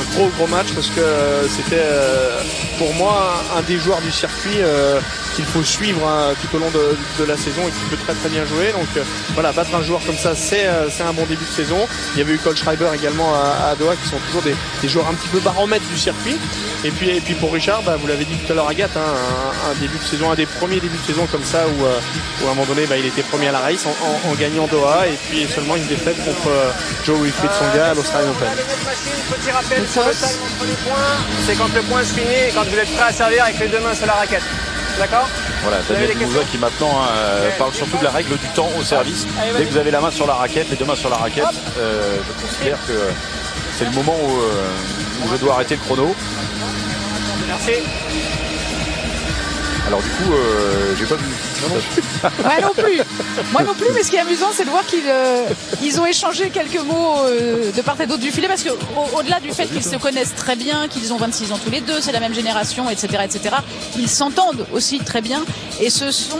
un gros match parce que c'était pour moi un des joueurs du circuit qu'il faut suivre tout au long de la saison et qui peut très bien jouer. Donc voilà, battre un joueur comme ça, c'est un bon début de saison. Il y avait eu Cole Schreiber également à Doha, qui sont toujours des joueurs un petit peu baromètres du circuit. Et puis pour Richard, vous l'avez dit tout à l'heure, Agathe, un début de saison, un des premiers débuts de saison comme ça où à un moment donné il était premier à la race en gagnant Doha, et puis seulement une défaite contre Joe Wilfried Tsonga à l'Australian Open. Petit rappel sur le timing entre les points, c'est quand le point se finit et quand vous êtes prêt à servir avec les deux mains sur la raquette. D'accord? Voilà, Daniel Mouza qui maintenant parle surtout de la règle du temps au service. Dès que vous avez la main sur la raquette, les deux mains sur la raquette, je considère que c'est le moment où je dois arrêter le chrono. Merci. Alors du coup, j'ai pas vu. Ouais, non plus. Moi non plus, mais ce qui est amusant, c'est de voir qu'ils ont échangé quelques mots de part et d'autre du filet, parce que au-delà du fait qu'ils se connaissent très bien, qu'ils ont 26 ans tous les deux, c'est la même génération, etc., ils s'entendent aussi très bien, et ce sont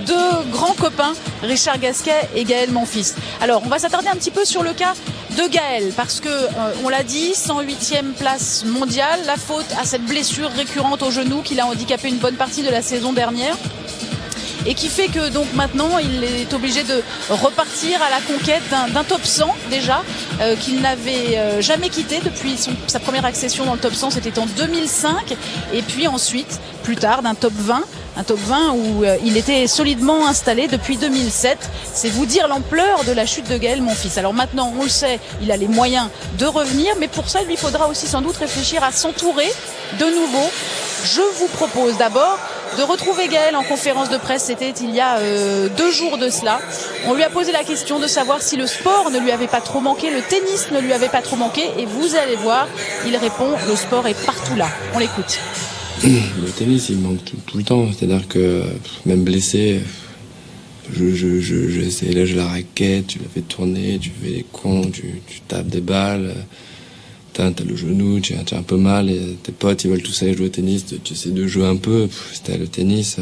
deux grands copains, Richard Gasquet et Gaël Monfils. Alors, on va s'attarder un petit peu sur le cas de Gaël, parce que on l'a dit, 108e place mondiale, la faute à cette blessure récurrente au genou qui l'a handicapé une bonne partie de la saison dernière, et qui fait que donc maintenant il est obligé de repartir à la conquête d'un top 100 déjà, qu'il n'avait jamais quitté depuis sa première accession dans le top 100, c'était en 2005, et puis ensuite plus tard d'un top 20, un top 20 où il était solidement installé depuis 2007. C'est vous dire l'ampleur de la chute de Gaël Monfils. Alors maintenant, on le sait, il a les moyens de revenir, mais pour ça, il lui faudra aussi sans doute réfléchir à s'entourer de nouveau. Je vous propose d'abord de retrouver Gaël en conférence de presse, c'était il y a 2 jours de cela. On lui a posé la question de savoir si le sport ne lui avait pas trop manqué, le tennis ne lui avait pas trop manqué, et vous allez voir, il répond, le sport est partout là. On l'écoute. Le tennis, il manque tout le temps, c'est-à-dire que même blessé, je la raquette, tu la fais tourner, tu fais des cons, tu tapes des balles, t'as le genou, tu as un peu mal, et tes potes ils veulent tous aller jouer au tennis, tu essaies de jouer un peu, c'était le tennis.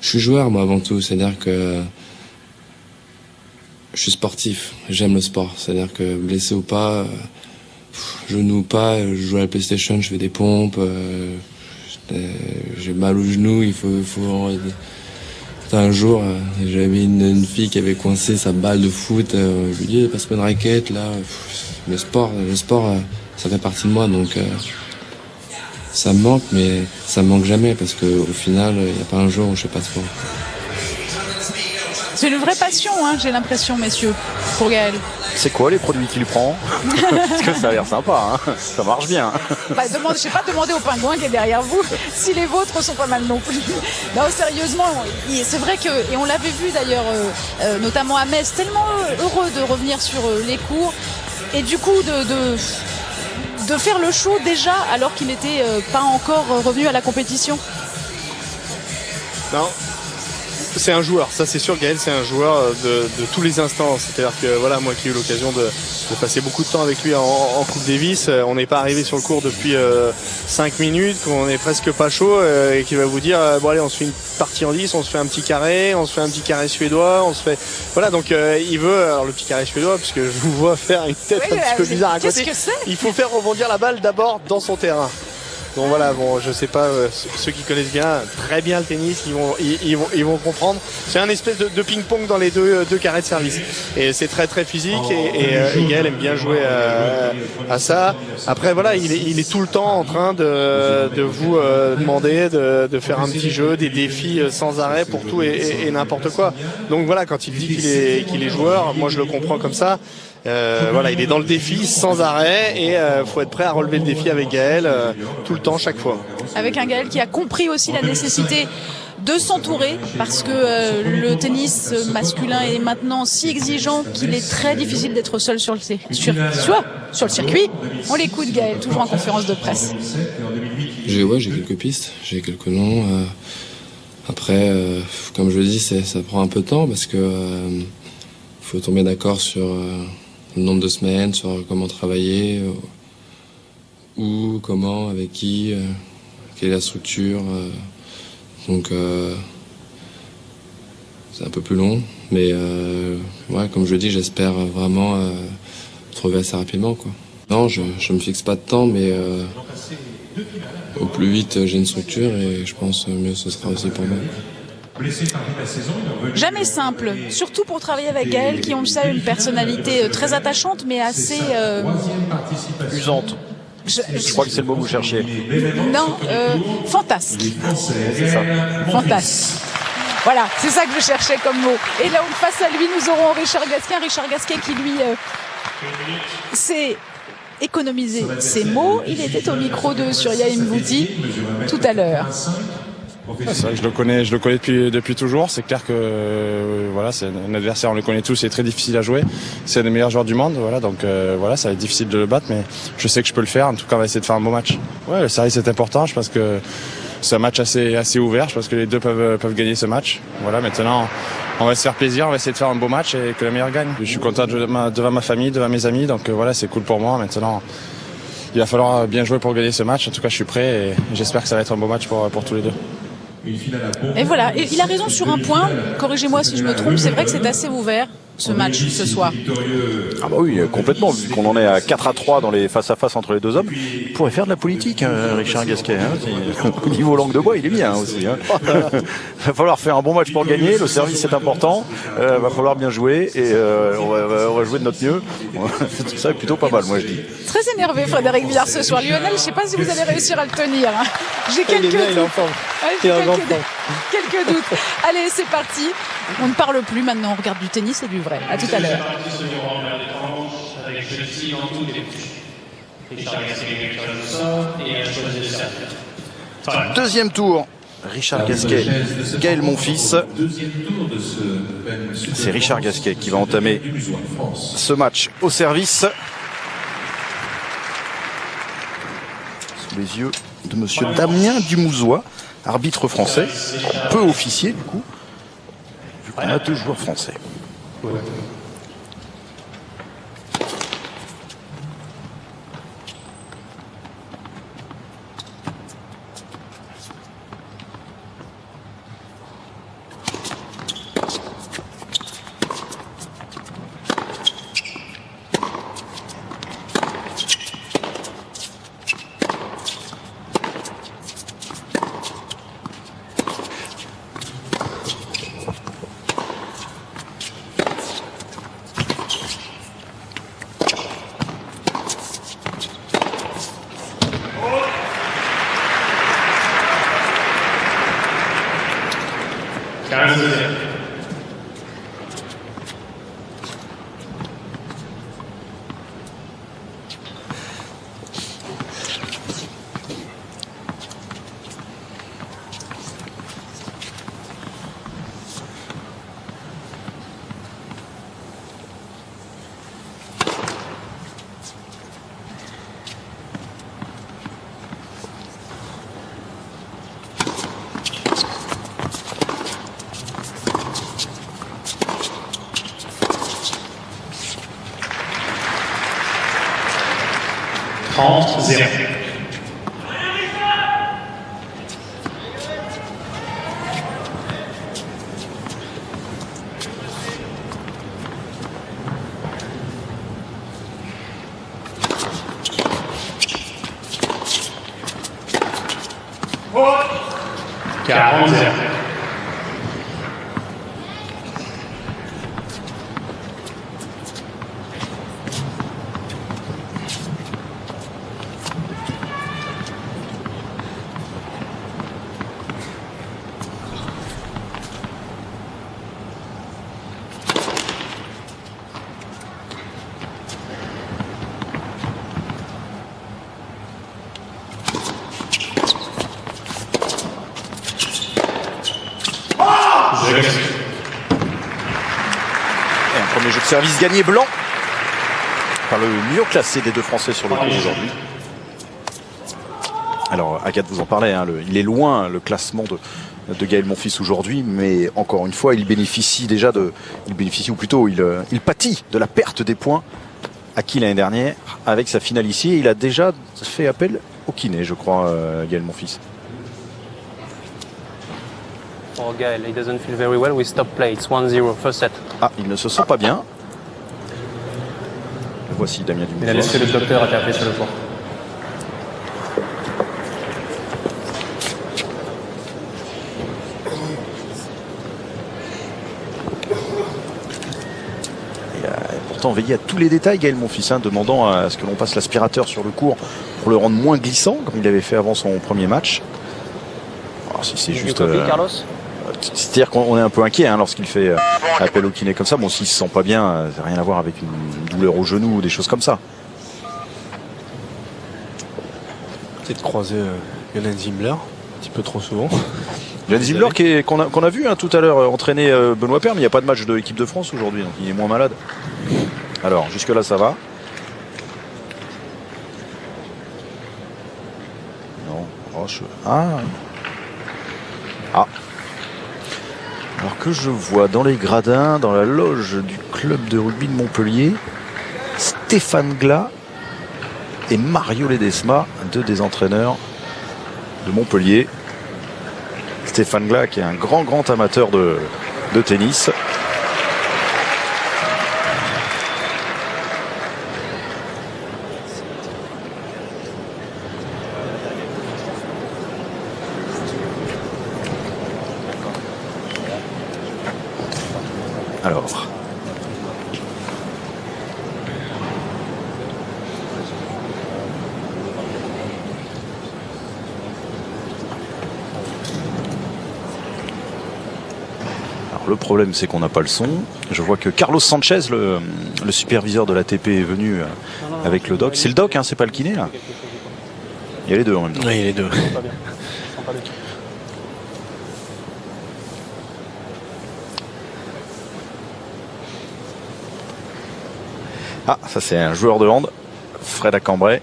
Je suis joueur moi avant tout, c'est-à-dire que je suis sportif, j'aime le sport, c'est-à-dire que blessé ou pas, genou ou pas, je joue à la PlayStation, je fais des pompes, j'ai mal au genou, il faut un jour, j'avais une fille qui avait coincé sa balle de foot, je lui dis passe-moi une raquette là. Le sport, ça fait partie de moi, donc ça me manque, mais ça me manque jamais, parce qu'au final, il n'y a pas un jour où je fais pas de sport. C'est une vraie passion, j'ai l'impression, messieurs, pour Gaël. C'est quoi les produits qu'il prend? Parce que ça a l'air sympa, ça marche bien. Je n'ai pas demandé au pingouin qui est derrière vous si les vôtres sont pas mal non plus. Non, sérieusement, c'est vrai que, et on l'avait vu d'ailleurs, notamment à Metz, tellement heureux de revenir sur les cours, et du coup de faire le show déjà alors qu'il n'était pas encore revenu à la compétition. Non. C'est un joueur, ça c'est sûr, Gaël c'est un joueur de tous les instants. C'est-à-dire que voilà, moi qui ai eu l'occasion de passer beaucoup de temps avec lui en Coupe Davis, on n'est pas arrivé sur le court depuis 5 minutes, qu'on est presque pas chaud, et qui va vous dire bon allez, on se fait une partie en 10, on se fait un petit carré, on se fait un petit carré suédois, on se fait voilà, donc il veut, alors le petit carré suédois, parce que je vous vois faire une tête un petit peu bizarre à côté. Il faut faire rebondir la balle d'abord dans son terrain. Donc voilà, bon, je sais pas, ceux qui connaissent très bien le tennis, ils vont comprendre. C'est un espèce de ping-pong dans les deux carrés de service. Et c'est très physique, et Gaël aime bien jouer à ça. Après voilà, il est tout le temps en train de vous demander de faire un petit jeu, des défis sans arrêt pour tout et n'importe quoi. Donc voilà, quand il dit qu'il est joueur, moi je le comprends comme ça. Voilà, il est dans le défi sans arrêt, et faut être prêt à relever le défi avec Gaël tout le temps, chaque fois. Avec un Gaël qui a compris aussi la nécessité de s'entourer, parce que le tennis masculin est maintenant si exigeant qu'il est très difficile d'être seul sur le circuit. On l'écoute, Gaël, toujours en conférence de presse. J'ai quelques pistes, j'ai quelques noms. Après, comme je le dis, ça prend un peu de temps, parce que faut tomber d'accord sur le nombre de semaines, sur comment travailler, où, comment, avec qui, quelle est la structure. Donc c'est un peu plus long, mais ouais, comme je le dis, j'espère vraiment trouver assez rapidement, quoi. Non, je me fixe pas de temps, mais au plus vite j'ai une structure et je pense mieux ce sera aussi pour moi. Jamais simple, surtout pour travailler avec Gaël qui, on le sait, une personnalité très attachante mais assez... Usante. Je crois que c'est le mot que vous cherchiez. Non, fantasque. C'est ça. Fantasque. Voilà, c'est ça que je cherchais comme mot. Et là, face à lui, nous aurons Richard Gasquet qui, lui, s'est économisé ses mots. Il était au micro de Surya Mbouti tout à l'heure. C'est vrai que je le connais depuis toujours. C'est clair que voilà, c'est un adversaire, on le connaît tous, c'est très difficile à jouer. C'est un des meilleurs joueurs du monde, voilà, donc voilà, ça va être difficile de le battre, mais je sais que je peux le faire. En tout cas, on va essayer de faire un bon match. Ouais, le service est important. Je pense que c'est un match assez ouvert. Je pense que les deux peuvent gagner ce match. Voilà, maintenant, on va se faire plaisir, on va essayer de faire un beau match et que le meilleur gagne. Je suis content devant ma famille, devant mes amis, donc voilà, c'est cool pour moi. Maintenant, il va falloir bien jouer pour gagner ce match. En tout cas, je suis prêt et j'espère que ça va être un beau match pour tous les deux. Et voilà, et il a raison sur un point, corrigez-moi si je me trompe, c'est vrai que c'est assez ouvert ce match ce soir. Ah bah oui, complètement, vu qu'on en est à 4-3 dans les face-à-face entre les deux hommes. Il pourrait faire de la politique, Richard Gasquet. Au niveau langue de bois, il est bien aussi. Il va falloir faire un bon match pour gagner, le service est important, va falloir bien jouer et on va jouer de notre mieux. Ça est plutôt pas mal, moi je dis. Très énervé Frédéric Villard ce soir. Lionel, je ne sais pas si vous allez réussir à le tenir. J'ai quelques doutes. Allez, c'est parti. On ne parle plus maintenant, on regarde du tennis et du vrai. À tout à l'heure. Deuxième tour. Richard Gasquet, Gaël Monfils. C'est Richard Gasquet qui va entamer ce match au service. Sous les yeux de monsieur Damien Dumouzois, arbitre français, peu officier du coup, vu qu'on a deux joueurs français. Et un premier jeu de service gagné blanc par le mieux classé des deux Français sur le cours aujourd'hui. Alors Agathe vous en parlait, hein, il est loin le classement de Gaël Monfils aujourd'hui, mais encore une fois il bénéficie déjà ou plutôt il pâtit de la perte des points acquis l'année dernière avec sa finale ici. Et il a déjà fait appel au kiné, je crois, Gaël Monfils. For Gaël, he doesn't feel very well. We stop play. It's 1-0, first set. Ah, il ne se sent pas bien. Le Voici Damien Dubois. Mesdames et messieurs, le docteur a été appelé sur le point. Pourtant veiller à tous les détails, Gaël Monfils, demandant à ce que l'on passe l'aspirateur sur le court pour le rendre moins glissant, comme il avait fait avant son premier match. Alors, si c'est juste... Carlos c'est-à-dire qu'on est un peu inquiet lorsqu'il fait appel au kiné comme ça. Bon, s'il se sent pas bien, ça n'a rien à voir avec une douleur au genou ou des choses comme ça. Peut-être croiser Johann Zimbler un petit peu trop souvent. Johann Zimbler qu'on a vu tout à l'heure entraîner Benoît Paire, mais il n'y a pas de match de l'équipe de France aujourd'hui, donc il est moins malade. Alors, jusque-là, ça va. Non, Roche. Ah. Alors que je vois dans les gradins, dans la loge du club de rugby de Montpellier, Stéphane Glas et Mario Ledesma, deux des entraîneurs de Montpellier. Stéphane Glas qui est un grand amateur de tennis. Alors. Le problème, c'est qu'on n'a pas le son. Je vois que Carlos Sanchez, le superviseur de l'ATP, est venu avec le doc. C'est le doc, c'est pas le kiné, là. Il y a les deux en même temps. Oui, il y a les deux. Ah, ça c'est un joueur de hand, Fred Acambray.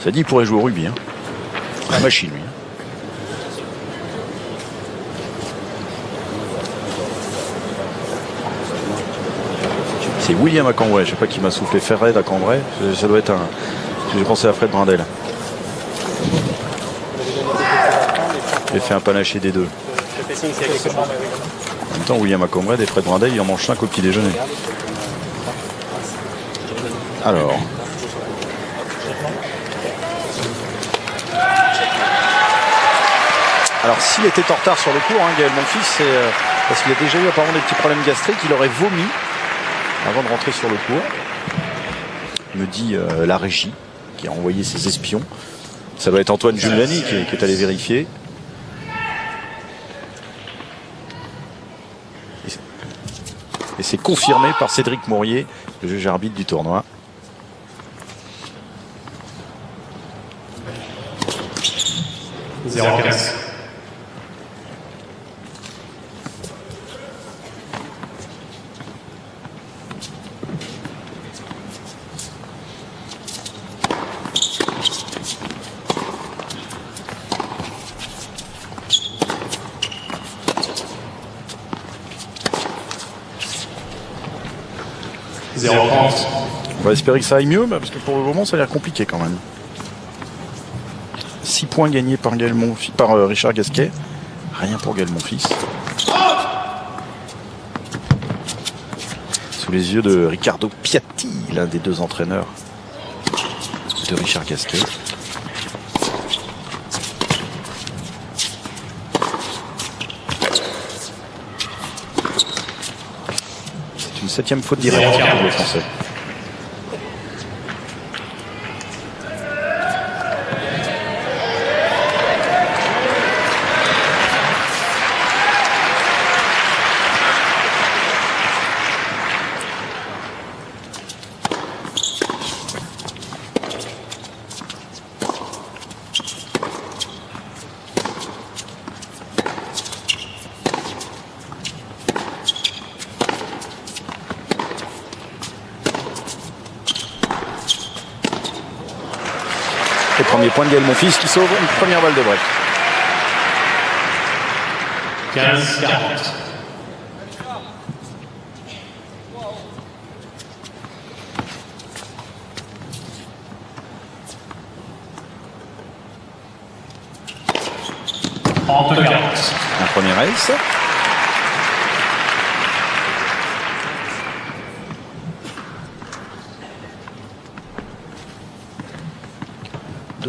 Ça dit, il pourrait jouer au rugby. La machine, lui. C'est William Acambray, je sais pas qui m'a soufflé Fred Acambray, ça doit être un... J'ai pensé à Fred Brindel. J'ai fait un panaché des deux. En même temps, William Acambray et Fred Brindel, il en mange 5 au petit déjeuner. Alors... Alors s'il était en retard sur le cours, Gaël Monfils, c'est parce qu'il a déjà eu apparemment des petits problèmes gastriques, il aurait vomi avant de rentrer sur le cours. Me dit la régie qui a envoyé ses espions. Ça doit être Antoine Giuliani qui est allé vérifier. Et c'est confirmé par Cédric Mourier, le juge arbitre du tournoi. On va espérer que ça aille mieux, parce que pour le moment ça a l'air compliqué quand même. 6 points gagnés par Richard Gasquet. Rien pour Gaël Monfils. Sous les yeux de Riccardo Piatti, l'un des deux entraîneurs de Richard Gasquet. C'est une 7e faute directe pour les Français. Premier point de Gaël Monfils qui sauve une première balle de break. 15-40. Un premier ace.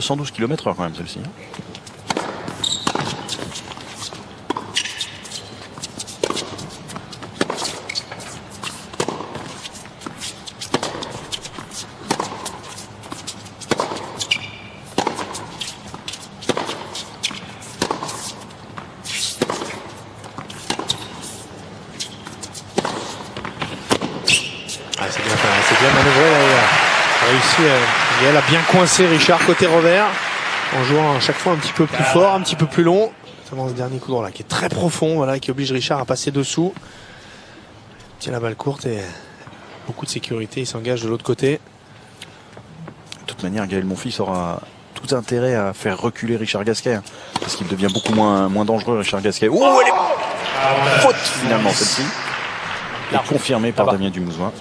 212 km/h quand même celle-ci. C'est bien manœuvré. Il a réussi. Gaël a bien coincé Richard côté revers en jouant à chaque fois un petit peu plus fort, un petit peu plus long. Notamment ce dernier coup droit là qui est très profond, voilà, qui oblige Richard à passer dessous. Il tient la balle courte et beaucoup de sécurité. Il s'engage de l'autre côté. De toute manière, Gaël Monfils aura tout intérêt à faire reculer Richard Gasquet, hein, parce qu'il devient beaucoup moins dangereux, Richard Gasquet. Oh, elle est faute finalement celle-ci. Et confirmée par Damien Dumouzoin.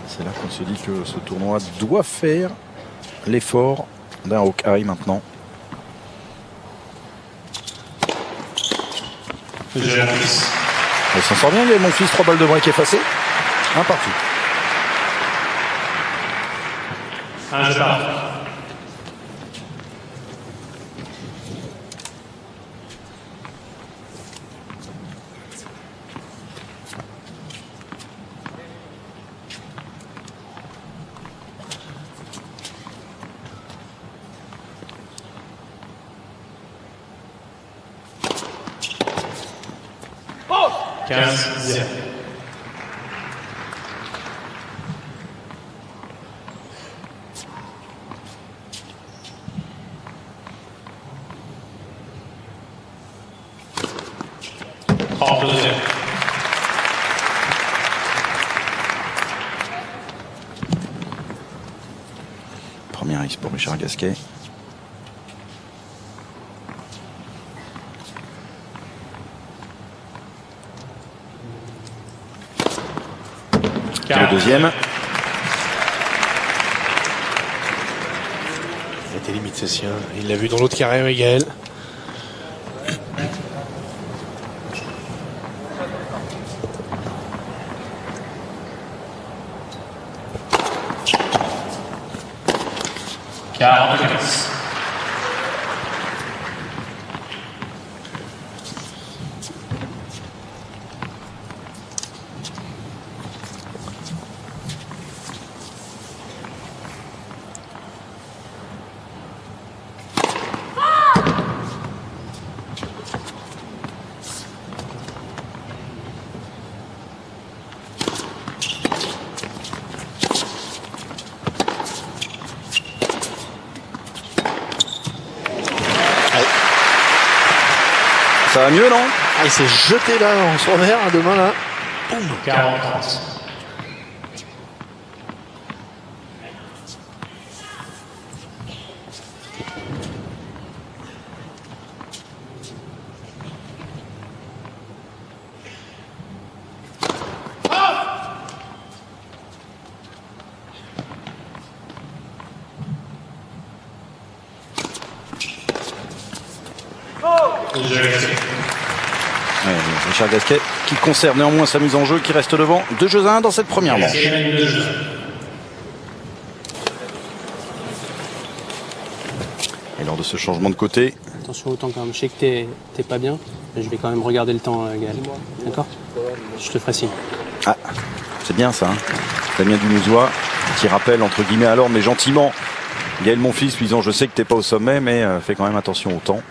C'est là qu'on se dit que ce tournoi doit faire l'effort d'un Hawkeye maintenant. Il s'en sort bien, Gaël Monfils, 3 balles de break effacées. Un partout. Un jeu partout. Oh 15-0. Hors deuxième. Premier risque pour Richard Gasquet. Le deuxième. Il était limite ceci. Il l'a vu dans l'autre carré avec Gaël. Ça va mieux, non? Il s'est jeté là en son revers à deux mains là. 40-30. Richard Gasquet qui conserve néanmoins sa mise en jeu, qui reste devant 2-1 dans cette première manche. Et lors de ce changement de côté, attention au temps quand même, je sais que t'es pas bien, mais je vais quand même regarder le temps, Gaël. D'accord? Je te ferai signe. Ah, c'est bien ça, hein. Damien Dumouzois qui rappelle entre guillemets alors, mais gentiment, Gaël Monfils lui disant je sais que t'es pas au sommet, mais fais quand même attention au temps.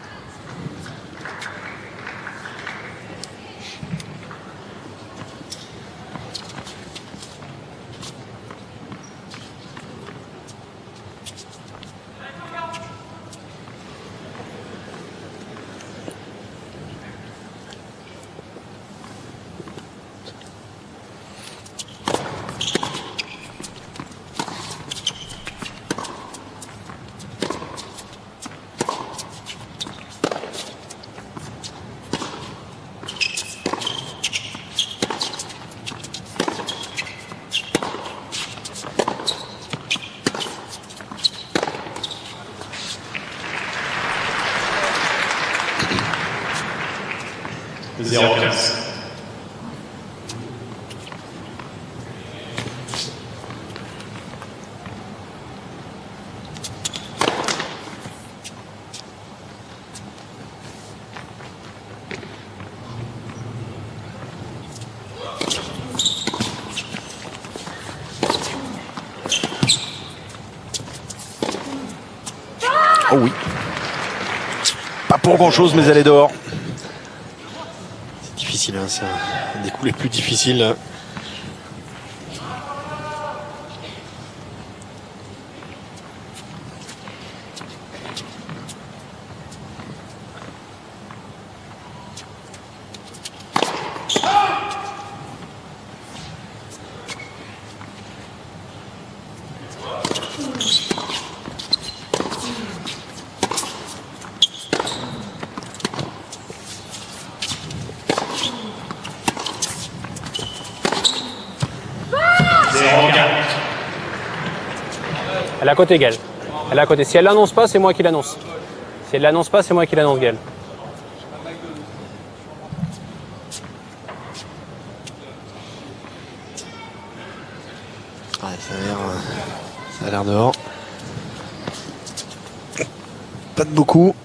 Oh oui. Pas pour grand chose, mais elle est dehors. C'est difficile, hein, c'est un des coups les plus difficiles. Là. Elle est à côté, Gaël. Elle est à côté. Si elle l'annonce pas, c'est moi qui l'annonce. Si elle l'annonce pas, c'est moi qui l'annonce, Gaël. Ouais, ça a l'air dehors. Pas de beaucoup.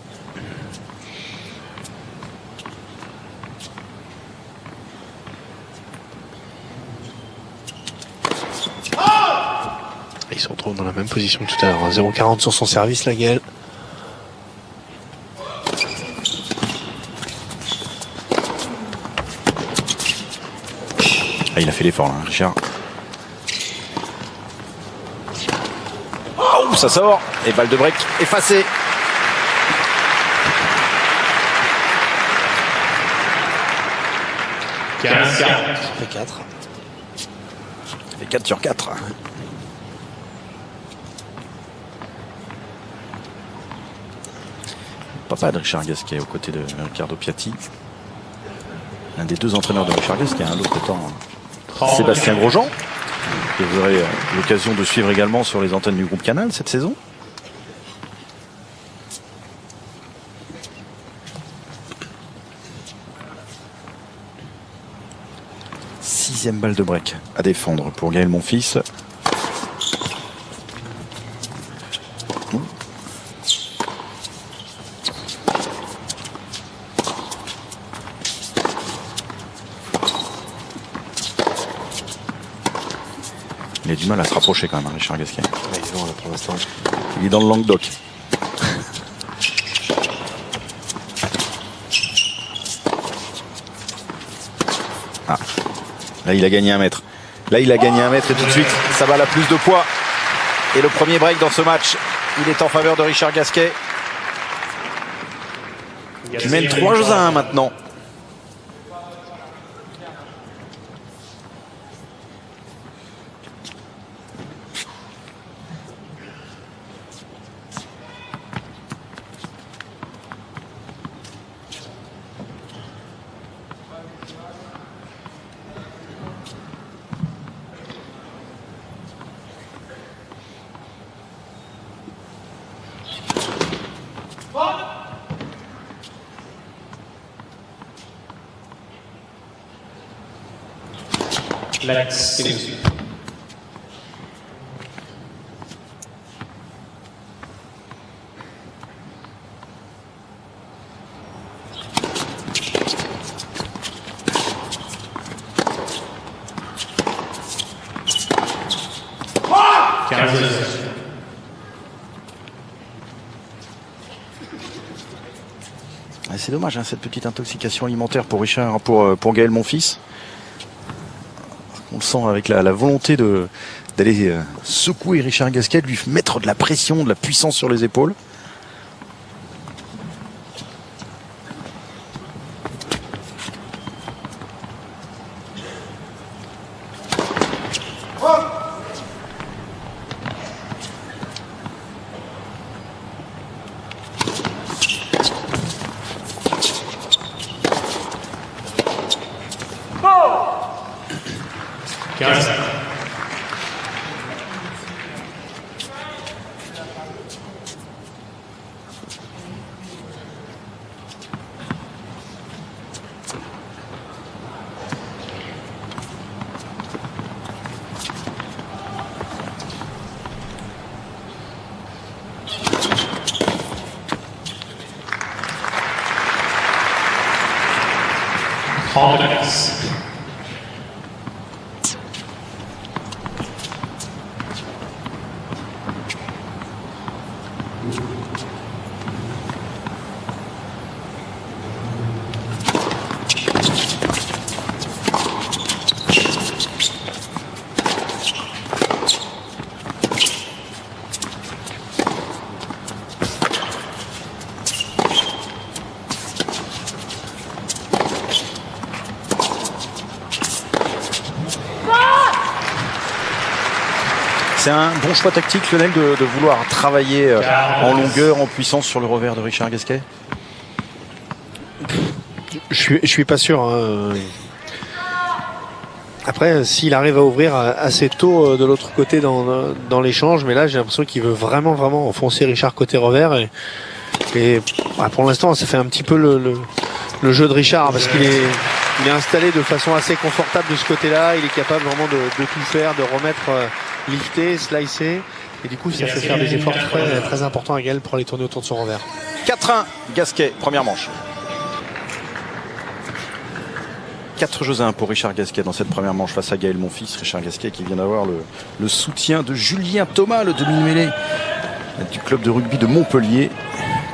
Ils se retrouvent dans la même position que tout à l'heure. 0,40 sur son service, la Gaël. Ah, il a fait l'effort, là, Richard. Oh, ça sort. Et balle de break effacée. Ça fait 4. Ça fait 4 sur 4. Papa de Richard Gasquet aux côtés de Riccardo Piatti. L'un des deux entraîneurs de Richard Gasquet, l'autre étant Sébastien Grosjean, que vous aurez l'occasion de suivre également sur les antennes du groupe Canal cette saison. Sixième balle de break à défendre pour Gaël Monfils. Il a du mal à se rapprocher quand même, Richard Gasquet. Ouais, ils ont, là, pour l'instant. Il est dans le Languedoc. Ah. Là, il a gagné 1 mètre. Là, il a gagné 1 mètre et tout de suite, sa balle a plus de poids. Et le premier break dans ce match, il est en faveur de Richard Gasquet. Qui mène 3-1 maintenant. Let's do. C'est dommage, hein, cette petite intoxication alimentaire pour Richard, pour Gaël Monfils. On le sent avec la volonté d'aller secouer Richard Gasquet, de lui mettre de la pression, de la puissance sur les épaules. C'est un bon choix tactique, Lionel, de vouloir travailler en longueur, en puissance sur le revers de Richard Gasquet. Je suis pas sûr. Hein. Après, s'il arrive à ouvrir assez tôt de l'autre côté dans l'échange, mais là j'ai l'impression qu'il veut vraiment enfoncer Richard côté revers et pour l'instant ça fait un petit peu le jeu de Richard parce qu'il est installé de façon assez confortable de ce côté-là. Il est capable vraiment de tout faire, de remettre lifter, slicer et du coup ça fait faire des efforts très importants à Gaël pour aller tourner autour de son revers. 4-1 Gasquet, première manche. 4-1 pour Richard Gasquet dans cette première manche face à Gaël Monfils. Richard Gasquet qui vient d'avoir le soutien de Julien Thomas, le demi-mêlée du club de rugby de Montpellier,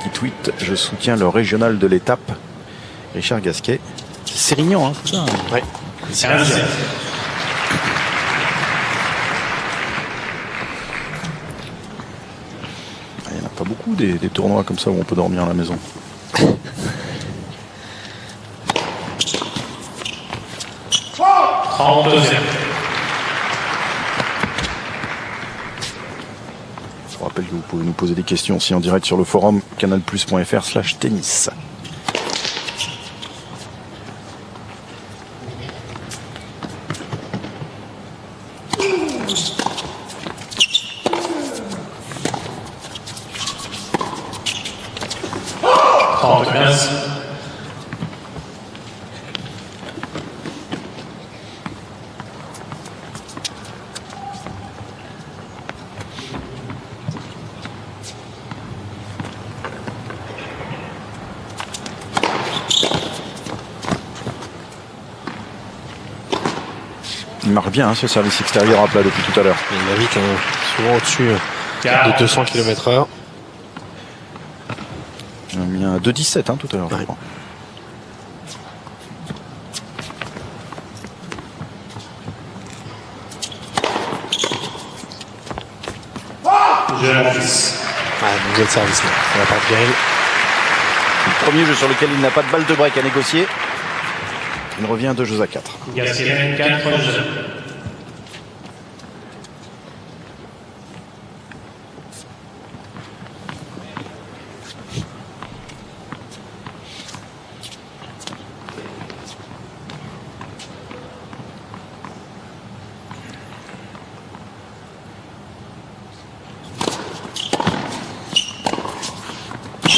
qui tweet: je soutiens le régional de l'étape. Richard Gasquet, c'est Sérignan, hein, c'est ça? Ouais. Il n'y en a pas beaucoup des tournois comme ça où on peut dormir à la maison. Je vous rappelle que vous pouvez nous poser des questions aussi en direct sur le forum canalplus.fr/tennis. Il marche bien, hein, ce service extérieur à plat depuis tout à l'heure. Il va vite, hein, souvent au-dessus de 200 km/h. Il a mis un 2,17 hein, tout à l'heure, je crois. Nouveau service là, ça va pas de Gaël. Le premier jeu sur lequel il n'a pas de balle de break à négocier. Il revient à 2 jeux à 4. Gasquet, 4 jeux.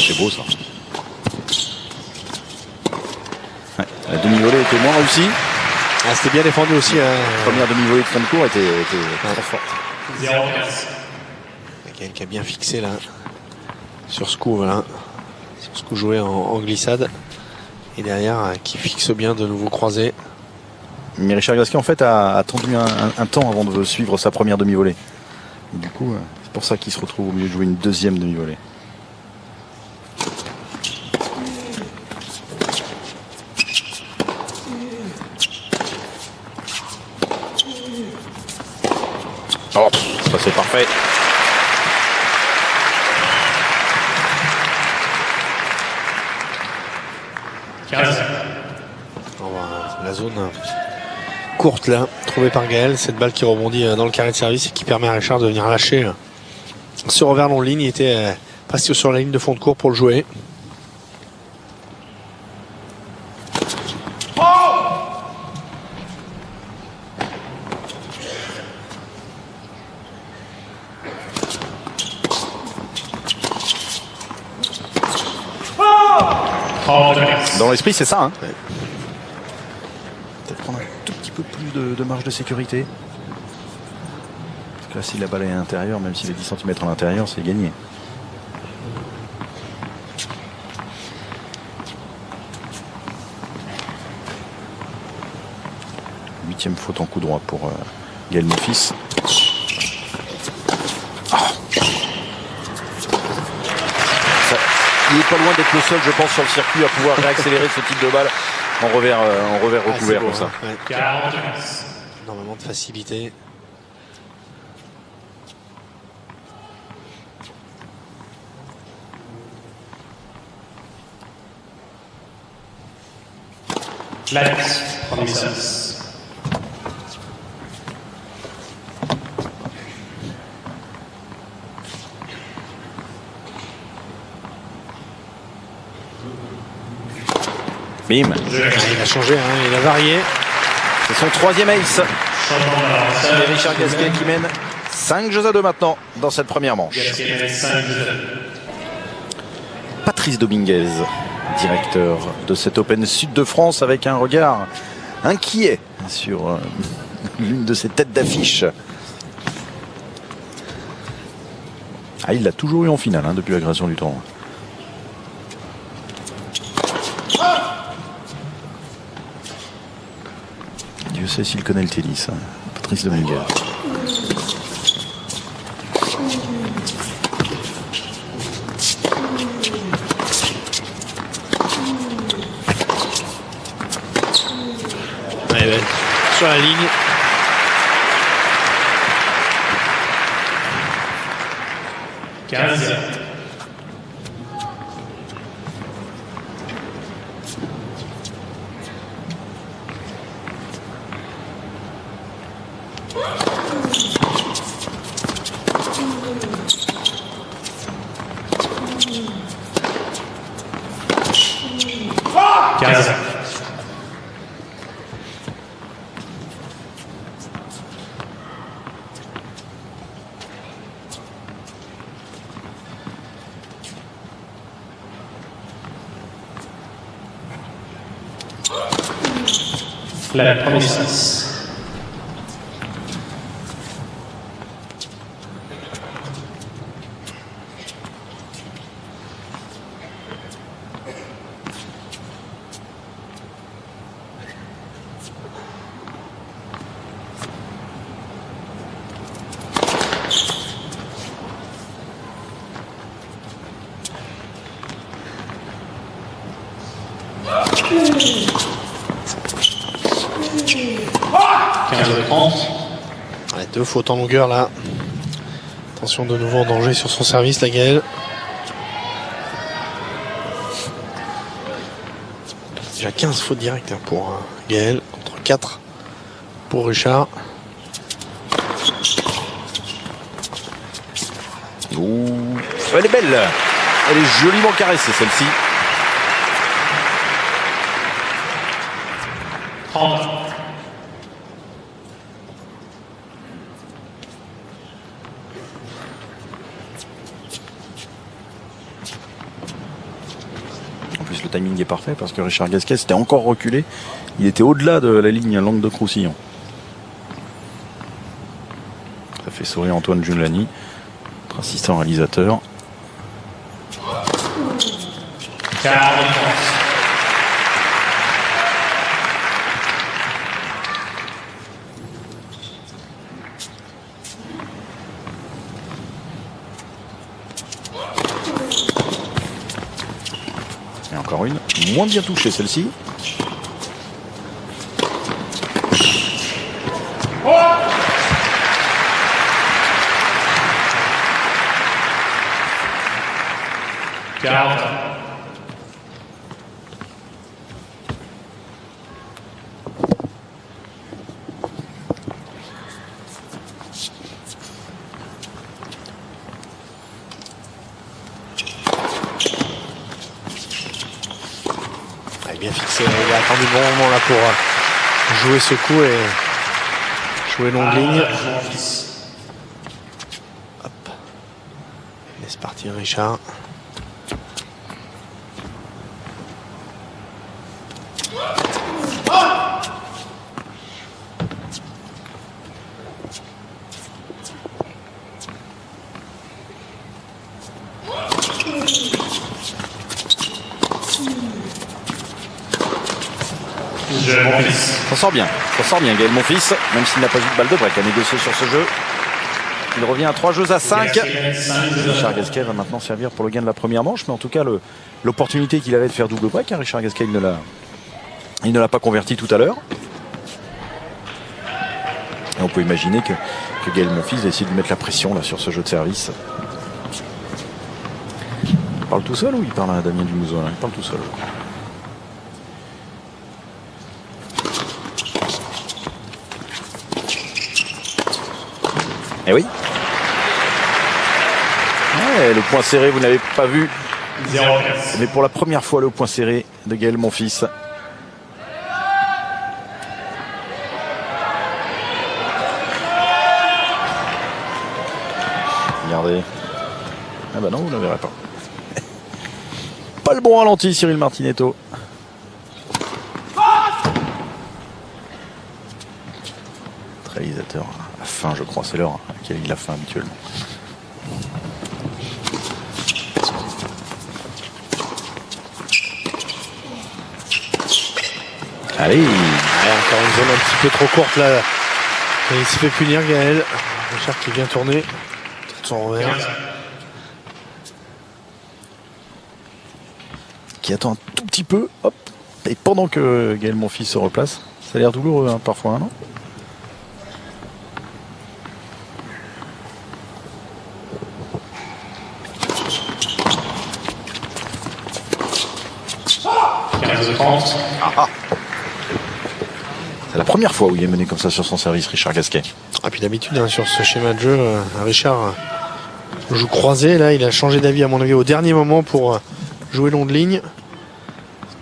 C'est beau ça. Ouais, la demi-volée était moins réussie. Ah, c'était bien défendu aussi. La première demi-volée de fin de cours était très forte. 0-15. Gaël qui a bien fixé là sur ce coup, voilà. Sur ce coup joué en glissade. Et derrière qui fixe bien de nouveau croisé. Mais Richard Gasquet en fait a attendu un temps avant de suivre sa première demi-volée. Et du coup, c'est pour ça qu'il se retrouve au milieu de jouer une deuxième demi-volée. Oh, ça c'est parfait. La zone courte là, trouvée par Gaël, cette balle qui rebondit dans le carré de service et qui permet à Richard de venir lâcher ce revers long de ligne. Il était presque sur la ligne de fond de cours pour le jouer. Dans l'esprit, c'est ça. Hein. Ouais. Peut-être prendre un tout petit peu plus de marge de sécurité. Parce que là, si la balle est à l'intérieur, même s'il est 10 cm à l'intérieur, c'est gagné. Huitième faute en coup droit pour Gaël Monfils. Il n'est pas loin d'être le seul, je pense, sur le circuit à pouvoir réaccélérer ce type de balle en revers recouvert comme ça. Ouais. Énormément de facilité. L'Alex, premier service. Bim. Il a changé, il a varié. C'est son 3e ace. Et Richard Gasquet qui mène 5-2 maintenant dans cette première manche. Patrice Dominguez, directeur de cet Open Sud de France, avec un regard inquiet sur l'une de ses têtes d'affiche. Ah, il l'a toujours eu en finale depuis la création du tournoi. Dieu sait s'il connaît le tennis, Patrice Dominguez. Sur la ligne. La promesse. Ouais, 2 fautes en longueur là. Attention de nouveau en danger sur son service, la Gaël. Déjà 15 fautes directes pour Gaël contre 4 pour Richard. Ouh, elle est belle. Elle est joliment caressée celle-ci. 30. En plus le timing est parfait parce que Richard Gasquet s'était encore reculé. Il était au-delà de la ligne Languedoc-Roussillon. Ça fait sourire Antoine Giuliani, notre assistant réalisateur. 40. Et encore une, moins bien touchée celle-ci. Bien fixé, il a attendu le bon moment là pour jouer ce coup et jouer longue ligne. Hop. Laisse partir Richard. S'en sort bien Gaël Monfils, même s'il n'a pas eu de balle de break à négocier sur ce jeu. Il revient à 3-5. Richard Gasquet va maintenant servir pour le gain de la première manche, mais en tout cas l'opportunité qu'il avait de faire double break, Richard Gasquet il ne l'a pas converti tout à l'heure. Et on peut imaginer que Gaël Monfils va essayer de mettre la pression là sur ce jeu de service. Il parle tout seul ou il parle à Damien Dumouzo? Il parle tout seul. Eh oui. Ouais, le point serré, vous n'avez pas vu. 0. Mais pour la première fois, le point serré de Gaël Monfils. regardez. Ah bah non, vous ne le verrez pas. Pas le bon ralenti, Cyril Martinetto. Réalisateur à la fin, je crois, c'est l'heure à laquelle il a faim habituellement. Allez, encore une zone un petit peu trop courte là. Et il se fait punir Gaël. Richard qui vient tourner. Peut-être son revers. Qui attend un tout petit peu. Hop. Et pendant que Gaël Monfils se replace, ça a l'air douloureux hein, parfois, non? C'est la première fois où il est mené comme ça sur son service, Richard Gasquet. Ah, puis d'habitude, hein, sur ce schéma de jeu, Richard joue croisé. Là, il a changé d'avis, à mon avis, au dernier moment pour jouer long de ligne.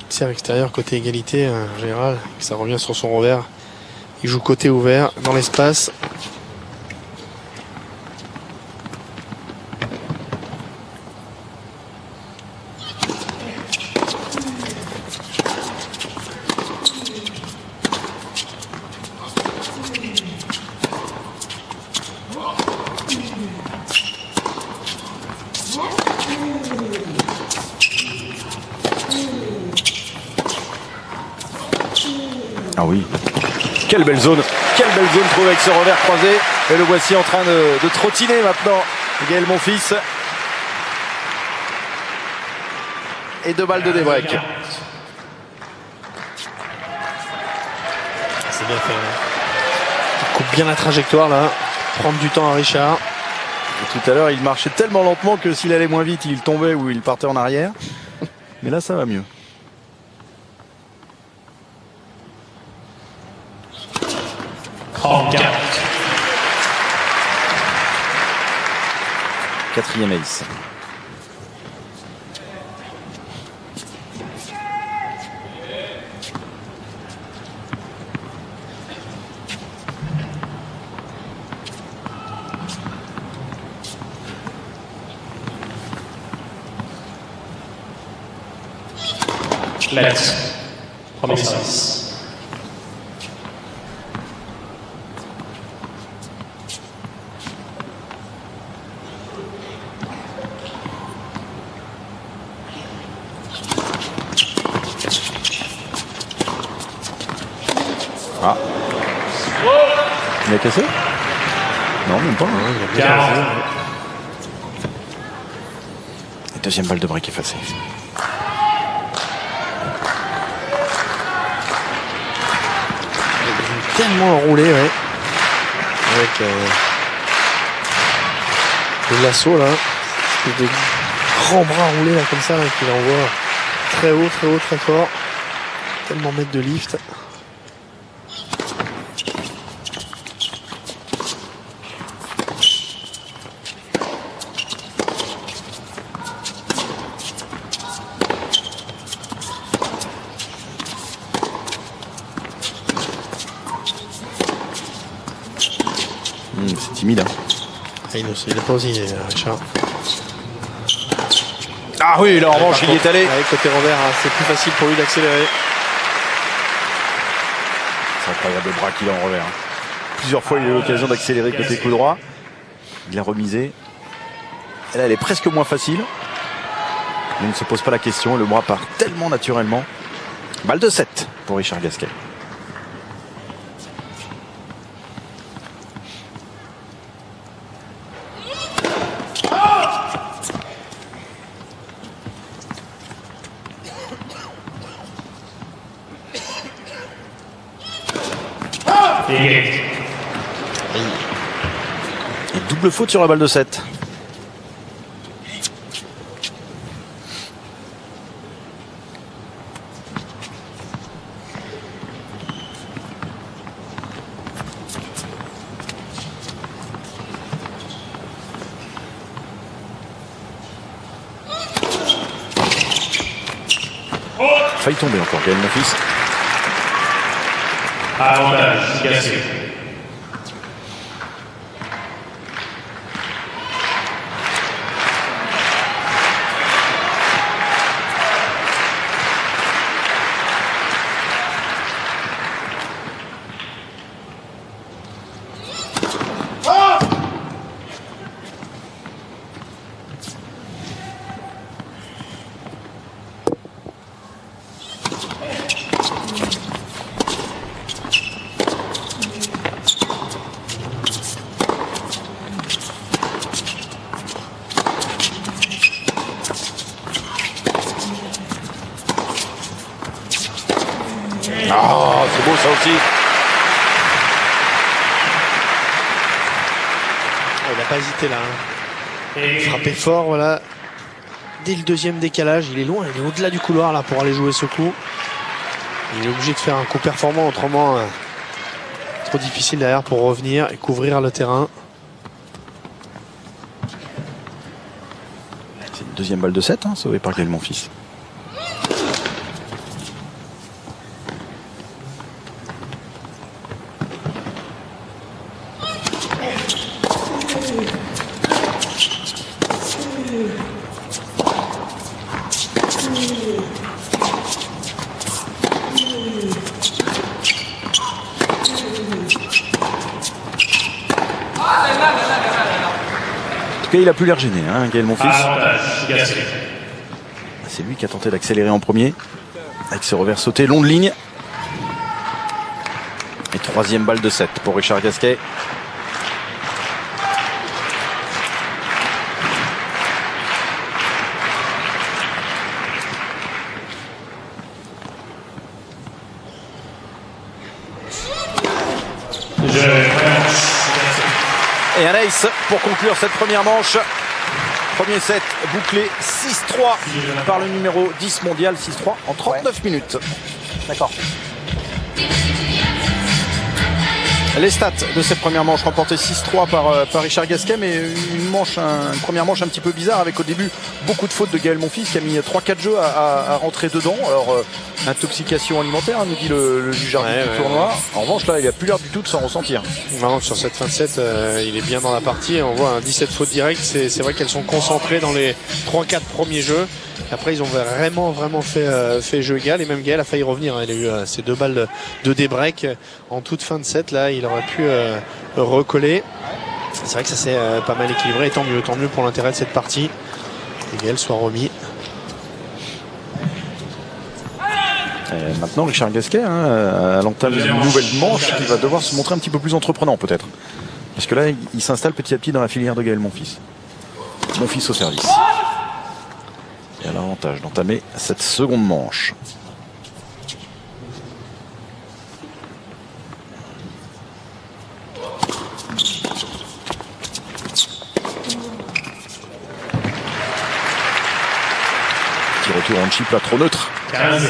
Serre extérieur, côté égalité, en général. Ça revient sur son revers. Il joue côté ouvert, dans l'espace. Ah oui, quelle belle zone trouvée avec ce revers croisé. Et le voici en train de trottiner maintenant, Gaël Monfils. Et 2 balles de débreak. C'est bien fait. Il coupe bien la trajectoire là. Prendre du temps à Richard. Et tout à l'heure, il marchait tellement lentement que s'il allait moins vite, il tombait ou il partait en arrière. Mais là, ça va mieux. Quatrième ace. Let's. Premier service. Ah. Il a cassé? Non, même pas. Il a bien cassé. Et deuxième balle de break effacée. Tellement enroulé, ouais. Avec le lasso là. Des grands bras roulés là comme ça, là, qu'il envoie très haut, très fort. Tellement mettre de lift. C'est timide. Hein. Il n'a pas osé, Richard. Ah oui, là en revanche, il y est allé. Avec côté revers, hein, c'est plus facile pour lui d'accélérer. C'est incroyable le bras qu'il a en revers. Hein. Plusieurs fois, il a eu l'occasion d'accélérer côté coup droit. Il a remisé. Et là, elle est presque moins facile. Mais il ne se pose pas la question. Le bras part tellement naturellement. Balle de 7 pour Richard Gasquet. Et double faute sur la balle de 7. Failli tomber encore, Gaël Monfils. Avantage, Gasquet. ça aussi. Il n'a pas hésité là. Frappé fort, voilà. Dès le deuxième décalage, il est loin, il est au-delà du couloir là pour aller jouer ce coup. Il est obligé de faire un coup performant, autrement trop difficile derrière pour revenir et couvrir le terrain. C'est une deuxième balle de 7, hein, sauvée par Gaël Monfils. Il a plus l'air gêné, hein, Gaël Monfils. C'est lui qui a tenté d'accélérer en premier avec ses revers sautés long de ligne. Et troisième balle de 7 pour Richard Gasquet. Et un ace pour conclure cette première manche. Premier set bouclé 6-3 par le numéro 10 mondial, 6-3 en 39 minutes. D'accord. Les stats de cette première manche remportée 6-3 par Richard Gasquet, mais une première manche un petit peu bizarre avec au début beaucoup de fautes de Gaël Monfils qui a mis 3-4 jeux à rentrer dedans. Alors intoxication alimentaire, nous dit le juge arbitre du tournoi. En revanche là il a plus l'air du tout de s'en ressentir. Non, sur cette fin de set, il est bien dans la partie. On voit 17 fautes directes. C'est vrai qu'elles sont concentrées dans les 3-4 premiers jeux. Après ils ont vraiment fait jeu égal et même Gaël a failli revenir. Il a eu ces 2 balles de débreak en toute fin de set. Là il aurait pu recoller. C'est vrai que ça s'est pas mal équilibré et tant mieux pour l'intérêt de cette partie. Et Gaël soit remis. Et maintenant Richard Gasquet à l'entame d'une nouvelle manche qui va devoir se montrer un petit peu plus entreprenant peut-être. Parce que là il s'installe petit à petit dans la filière de Gaël Monfils. Monfils au service. Et à l'avantage d'entamer cette seconde manche. Petit retour en chip là, trop neutre. 15.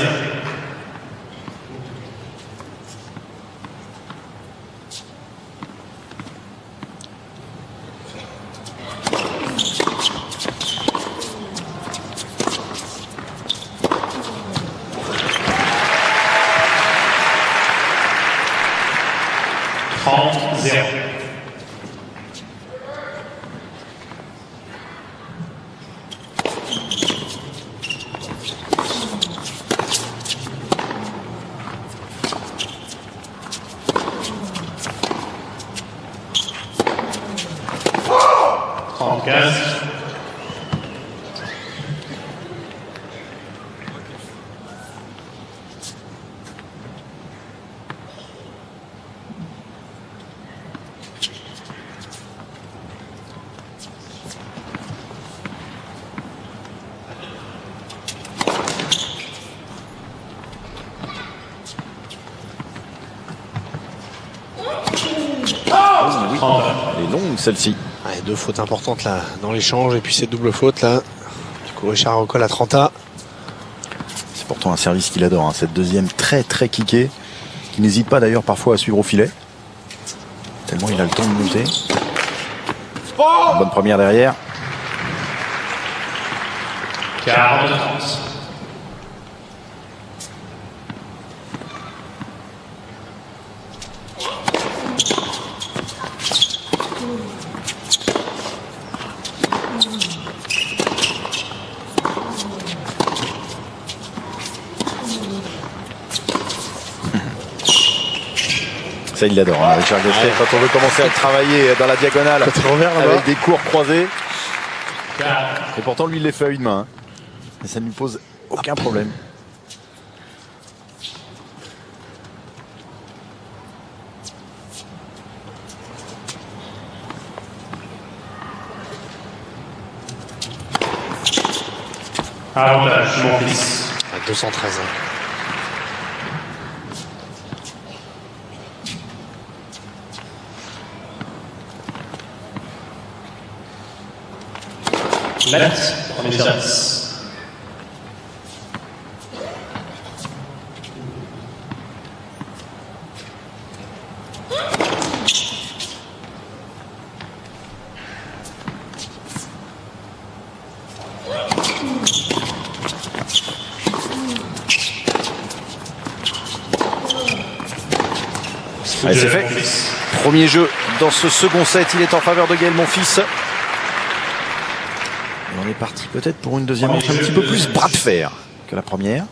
Elle est longue celle-ci. Ouais, 2 fautes importantes là dans l'échange et puis cette double faute là. Du coup Richard recolle à 30A. C'est pourtant un service qu'il adore, hein. Cette deuxième très kickée, qui n'hésite pas d'ailleurs parfois à suivre au filet. Tellement il a le temps de monter. Une bonne première derrière. 40. Ça il l'adore, hein, Richard Gasquet, quand on veut commencer à travailler dans la diagonale avec des cours croisés. Et pourtant lui il les fait à une main, hein. Et ça ne lui pose aucun problème. Avantage, Monfils. À 213. Net, premier service. Allez, c'est fait. Premier jeu dans ce second set, il est en faveur de Gaël Monfils. Et on est parti peut-être pour une deuxième manche un petit peu plus bras de fer que la première.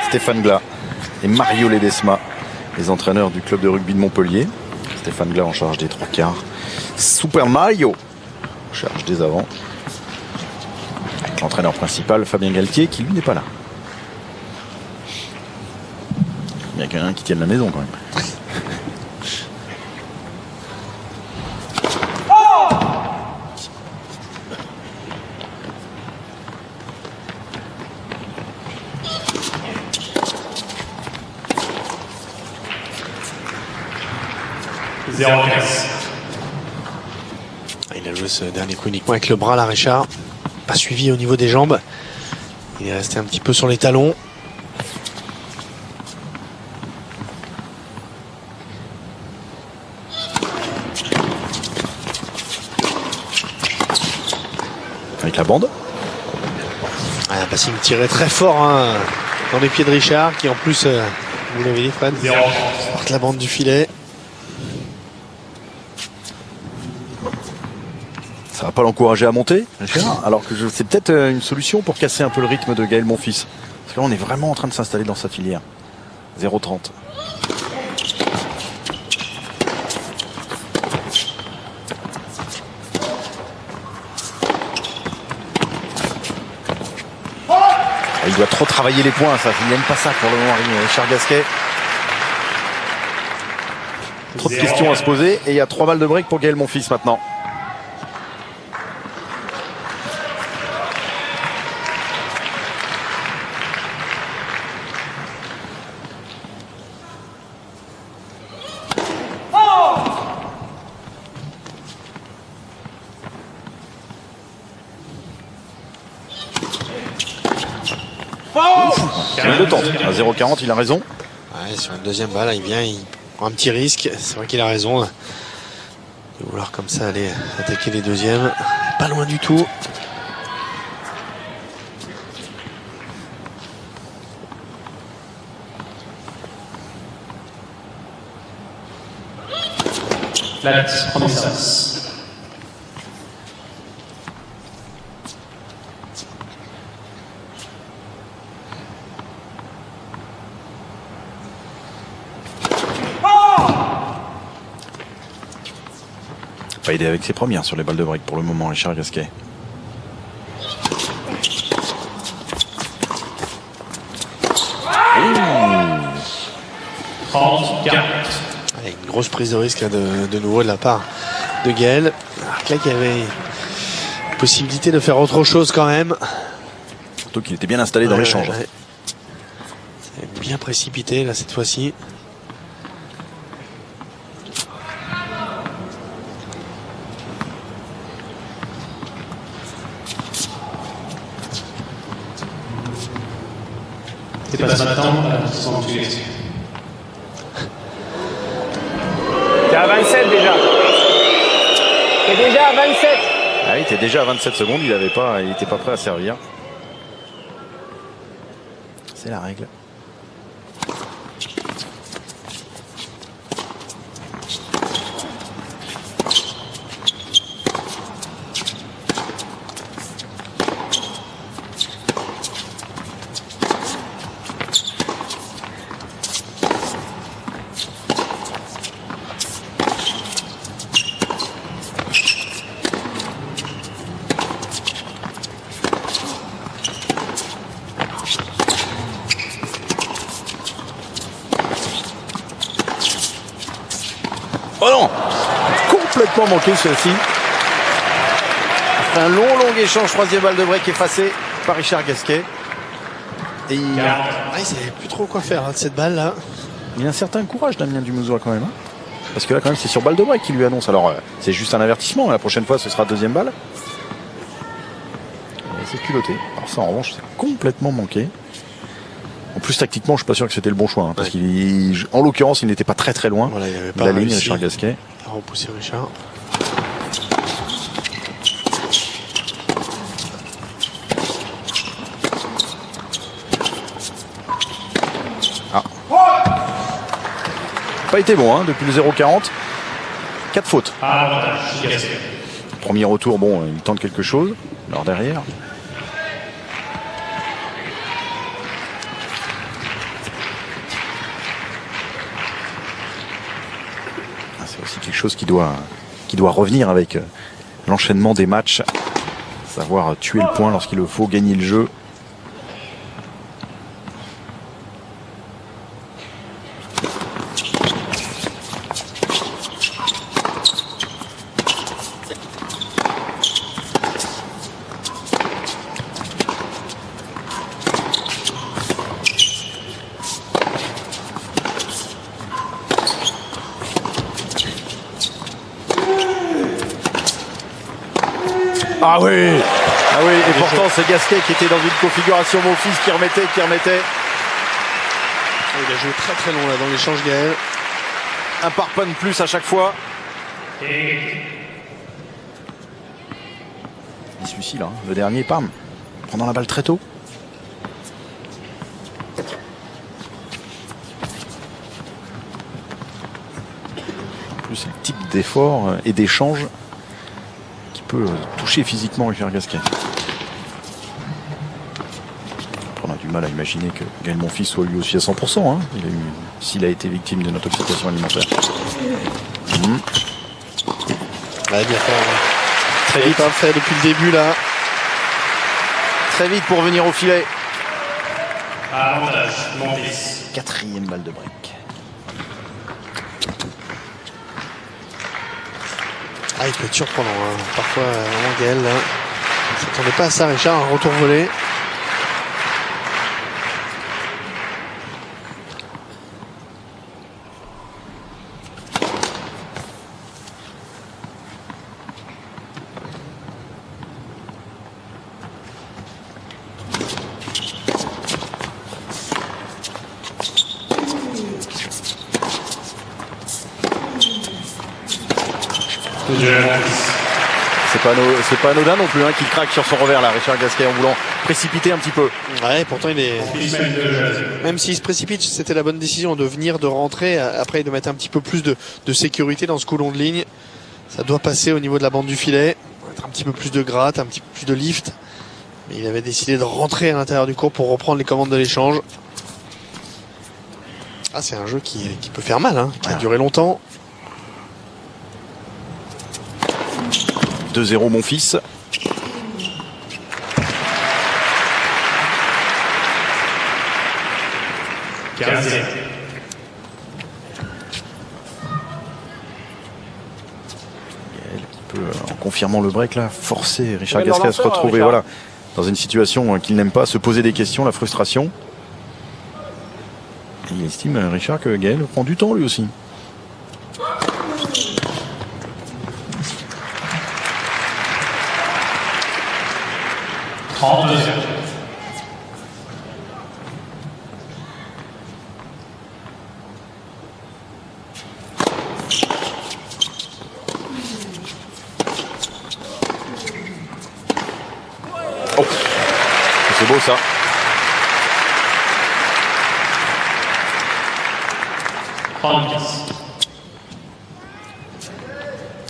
Stéphane Glas et Mario Ledesma, les entraîneurs du club de rugby de Montpellier. Stéphane Glas en charge des 3/4. Super Mario en charge des avants. Avec l'entraîneur principal Fabien Galtier qui lui n'est pas là. Il y a quelqu'un qui tienne la maison quand même. 0-15. Il a joué ce dernier coup uniquement avec le bras là, Richard. Pas suivi au niveau des jambes. Il est resté un petit peu sur les talons. Avec la bande. Un passing tiré très fort hein, dans les pieds de Richard qui en plus, vous l'avez dit Fred, porte la bande du filet. Ça va pas l'encourager à monter, alors que c'est peut-être une solution pour casser un peu le rythme de Gaël Monfils. Parce que là, on est vraiment en train de s'installer dans sa filière. 0-30. Il doit trop travailler les points, ça. Il n'aime pas ça pour le moment, Richard Gasquet. Trop de questions à se poser et il y a 3 balles de break pour Gaël Monfils maintenant. Il le tente. À 0,40, il a raison. Ouais, sur une deuxième balle, il vient, il prend un petit risque. C'est vrai qu'il a raison de vouloir comme ça aller attaquer les deuxièmes. Pas loin du tout. Net, premier service. Pas aidé avec ses premières sur les balles de break pour le moment, Richard Gasquet. Allez, une grosse prise de risque là, de nouveau de la part de Gaël. Alors que là, il y avait une possibilité de faire autre chose quand même. Surtout qu'il était bien installé dans l'échange. Ouais. C'est bien précipité là cette fois-ci. C'est pas ce matin, T'es à 27 déjà. T'es déjà à 27. Ah, il était déjà à 27 secondes, il n'était pas prêt à servir. C'est la règle. Oh non, complètement manqué celle-ci. Après un long échange, troisième balle de break effacée par Richard Gasquet. Et il savait plus trop quoi faire de cette balle là. Il a un certain courage, Damien Dumouzois, quand même. Hein, parce que là, quand même, c'est sur balle de break qu'il lui annonce. Alors, c'est juste un avertissement. La prochaine fois, ce sera deuxième balle. Et c'est culotté. Alors ça, en revanche, c'est complètement manqué. En plus, tactiquement, je suis pas sûr que c'était le bon choix. Hein, parce qu'en l'occurrence, il n'était pas très loin. Voilà, il avait de pas la ligne, réussi Richard Gasquet. à repousser Richard. Pas été bon, hein, depuis le 0-40. 4 fautes. Yes. Premier retour, bon, il tente quelque chose. Alors derrière. C'est aussi quelque chose qui doit revenir avec l'enchaînement des matchs. Savoir tuer le point lorsqu'il le faut, gagner le jeu. Ah oui, et pourtant c'est Gasquet qui était dans une configuration mon fils qui remettait. Il a joué très long là dans l'échange, Gaël. Un par point de plus à chaque fois. Et Celui-ci là, le dernier, pam, prenant la balle très tôt. En plus c'est le type d'effort et d'échange qui peut toucher physiquement Richard Gasquet. On a du mal à imaginer que Gaël Monfils soit lui aussi à 100%. Hein. S'il a été victime d'une intoxication alimentaire. Ouais, bien fait. Très vite fait depuis le début là. Très vite pour venir au filet. avantage, Monfils. Quatrième balle de break. Ah, il peut être surprenant, hein. Parfois, vraiment Gaël là. On ne s'attendait pas à ça, Richard, un retour volé. C'est pas anodin non plus hein, qu'il craque sur son revers là, Richard Gasquet, en voulant précipiter un petit peu. Ouais, pourtant il est. Même s'il se précipite, c'était la bonne décision de venir, de rentrer, après de mettre un petit peu plus de sécurité dans ce coulon de ligne. Ça doit passer au niveau de la bande du filet, mettre un petit peu plus de gratte, un petit peu plus de lift. Mais il avait décidé de rentrer à l'intérieur du court pour reprendre les commandes de l'échange. Ah, c'est un jeu qui peut faire mal, hein, qui a duré longtemps. 2-0 mon fils. Qui peut, en confirmant le break là, forcer Richard Gasquet à se retrouver voilà, dans une situation qu'il n'aime pas, se poser des questions, la frustration. Et il estime, Richard, que Gaël prend du temps lui aussi. Oh, c'est beau ça.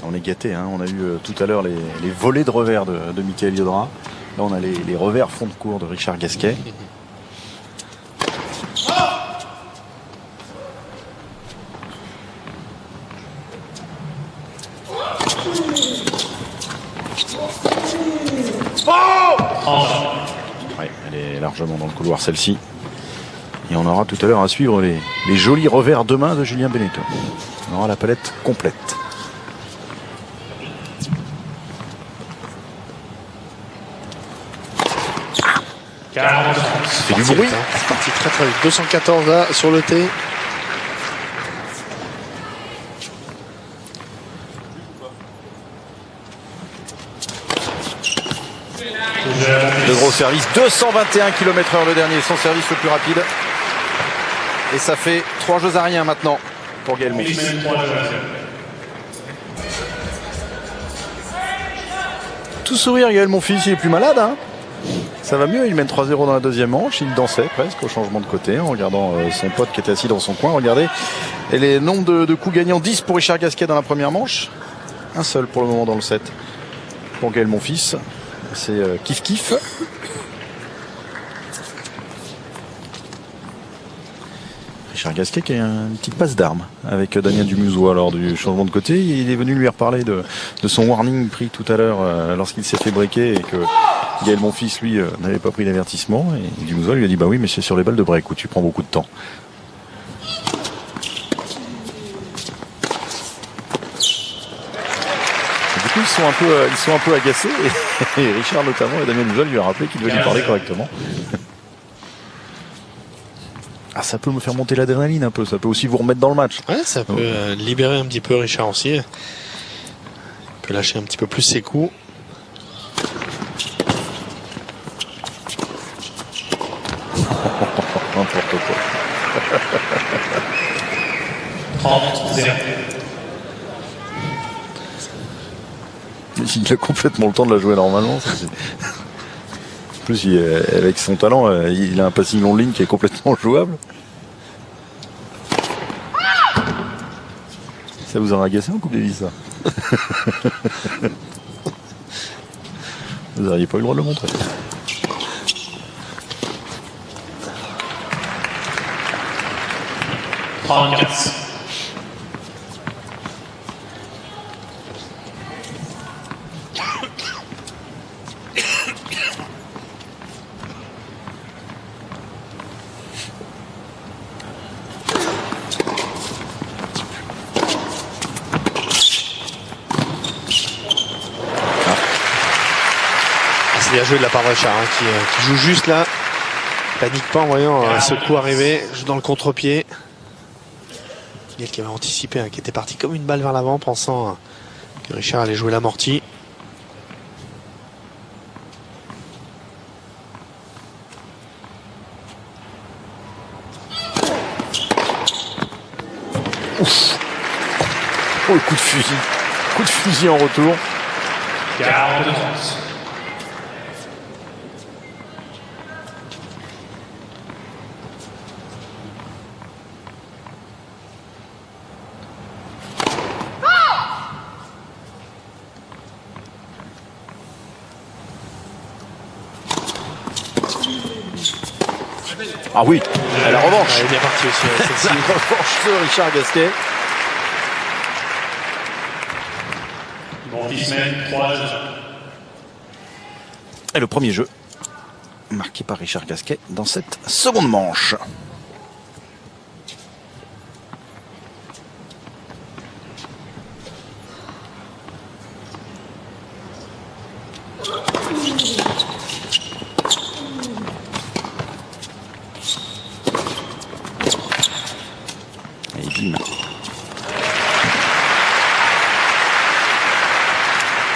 On est gâtés, hein. On a eu tout à l'heure les volées de revers de Mickaël Yodra. Là on a les revers fond de cours de Richard Gasquet. Ouais, elle est largement dans le couloir celle-ci. Et on aura tout à l'heure à suivre les jolis revers de main de Julien Benneteau. On aura la palette complète. C'est du bruit. C'est parti très très vite. 214 là sur le T. Le gros service, 221 km/h le dernier, son service le plus rapide. Et ça fait 3 jeux à rien maintenant pour Gaël Monfils. Tout sourire, Gaël Monfils, il est plus malade, hein. Ça va mieux, il mène 3-0 dans la deuxième manche, il dansait presque au changement de côté en regardant son pote qui était assis dans son coin. Regardez, et les nombres de coups gagnants, 10 pour Richard Gasquet dans la première manche, un seul pour le moment dans le set pour Gaël Monfils. C'est kiff-kiff. Richard Gasquet qui a une petite passe d'armes avec Damien Dumusois lors du changement de côté. Il est venu lui reparler de son warning pris tout à l'heure lorsqu'il s'est fait breaker et que Gaël Monfils lui n'avait pas pris d'avertissement. Et Dumusois lui a dit bah oui mais c'est sur les balles de break où tu prends beaucoup de temps. Du coup ils sont un peu agacés et Richard notamment et Damien Dumusois lui a rappelé qu'il devait lui parler correctement. Ah, ça peut me faire monter l'adrénaline un peu, ça peut aussi vous remettre dans le match. Ouais, ça peut libérer un petit peu Richard aussi. Il peut lâcher un petit peu plus ses coups. N'importe quoi. 30-0. Il a complètement le temps de la jouer normalement. En plus, avec son talent, il a un passing long ligne qui est complètement jouable. Ça vous a agacé en Coupe Davis, ça? Vous n'auriez pas eu le droit de le montrer. Bien joué de la part de Richard qui joue juste là. Panique pas en voyant ce coup arriver. Joue dans le contre-pied. Il qui avait anticipé, qui était parti comme une balle vers l'avant pensant que Richard allait jouer l'amorti. Ouf. Oh, le coup de fusil. Coup de fusil en retour. 40. Ah oui, la revanche. Elle est bien partie aussi. La revanche de Richard Gasquet. Monfils mène 3-0. Et le premier jeu marqué par Richard Gasquet dans cette seconde manche.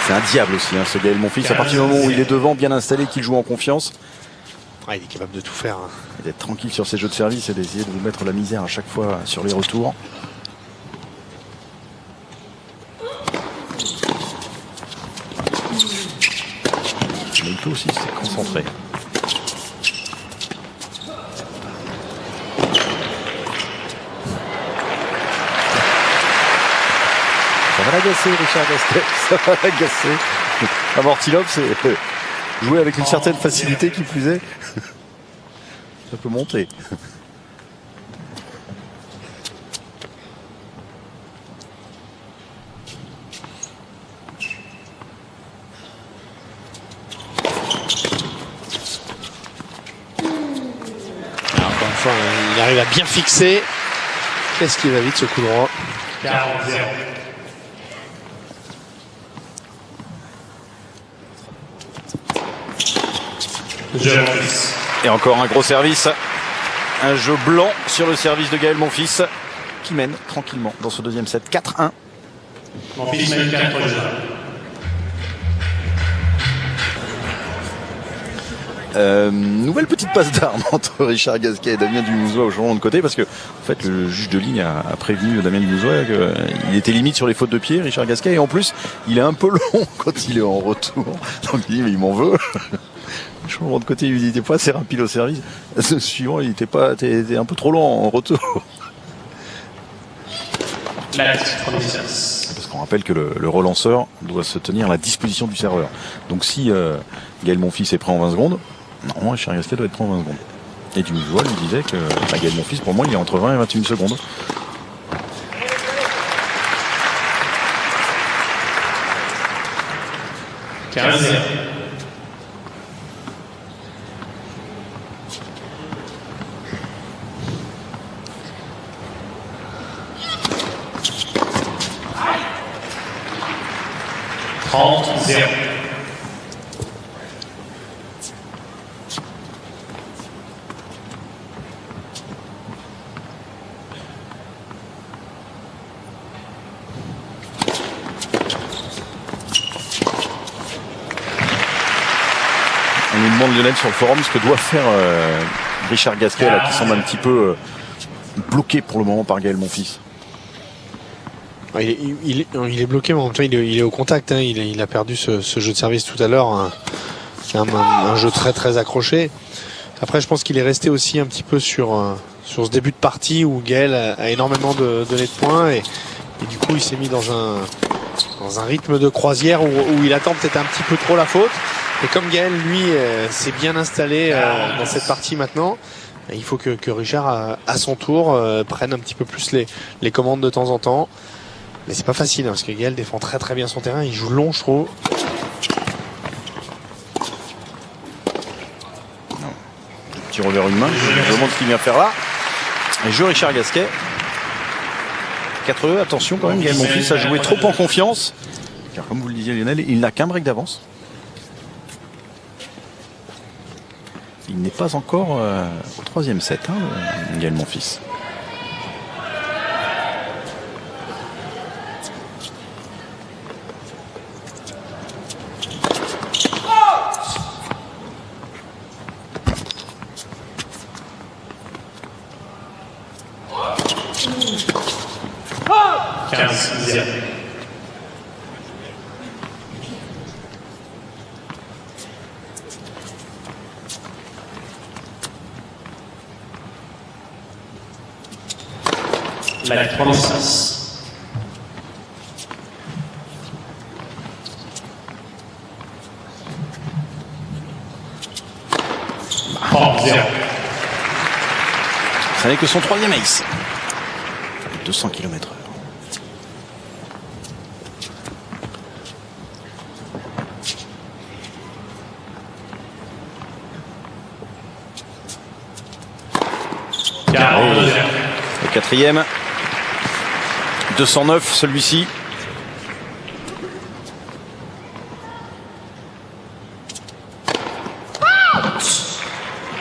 C'est un diable aussi, ce Gaël Monfils. À partir du moment où il est devant, bien installé, qu'il joue en confiance. Il est capable de tout faire. Et d'être tranquille sur ses jeux de service et d'essayer de vous mettre la misère à chaque fois sur les retours. Mais il peut aussi se concentrer. Ça va l'agacer, Richard Gasquet. Ça va l'agacer. Amortilov, c'est jouer avec une certaine facilité qui plus est. Ça peut monter. Enfin, il arrive à bien fixer. Qu'est-ce qui va vite ce coup droit. 40-0. Jeu Monfils. Et encore un gros service. Un jeu blanc sur le service de Gaël Monfils qui mène tranquillement dans ce deuxième set. 4-1. Monfils mène 4 jeux. Nouvelle petite passe d'armes entre Richard Gasquet et Damien Dumouzois au changement de côté, parce que en fait le juge de ligne a prévenu Damien Dumouzois qu'il était limite sur les fautes de pied, Richard Gasquet, et en plus il est un peu long quand il est en retour, donc il dit mais il m'en veut. Le changement de côté, il lui dit t'es pas assez rapide au service. Le suivant, il t'es un peu trop long en retour. Parce qu'on rappelle que le relanceur doit se tenir à la disposition du serveur. Donc si Gaël Monfils est prêt en 20 secondes, normalement Richard Gasquet doit être prêt en 20 secondes. Et Dumouzois lui disait que Gaël Monfils, pour moi, il est entre 20 et 21 secondes. On nous demande, Lionel, sur le forum ce que doit faire Richard Gasquet là, qui semble un petit peu bloqué pour le moment par Gaël Monfils. Il est bloqué, mais en même temps il est au contact, hein. Il a perdu ce jeu de service tout à l'heure, un jeu très très accroché. Après, je pense qu'il est resté aussi un petit peu sur ce début de partie où Gaël a énormément donné de points, et du coup il s'est mis dans un rythme de croisière où il attend peut-être un petit peu trop la faute. Et comme Gaël, lui, s'est bien installé dans cette partie maintenant, il faut que Richard, à son tour, prenne un petit peu plus les commandes de temps en temps. Mais c'est pas facile, hein, parce que Gaël défend très très bien son terrain. Il joue long, je trouve. Petit revers une main. Je me demande ce qu'il vient faire là. Et jeu Richard Gasquet. 4-2, attention quand même, Gaël Monfils a joué trop en confiance. Car comme vous le disiez, Lionel, il n'a qu'un break d'avance. Il n'est pas encore au troisième set, hein, Gaël Monfils. La 36. Ça n'est que son troisième ace. 200 km/h. Le quatrième. 209 celui-ci.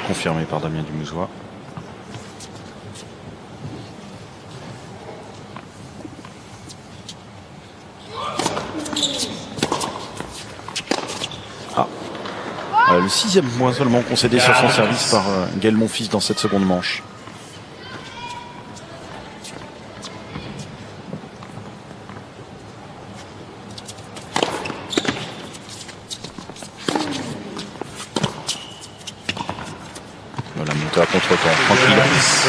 Confirmé par Damien Dumouzois. Le sixième point seulement concédé sur son service par Gaël Monfils dans cette seconde manche. Voilà, montée à contre-temps, tranquille.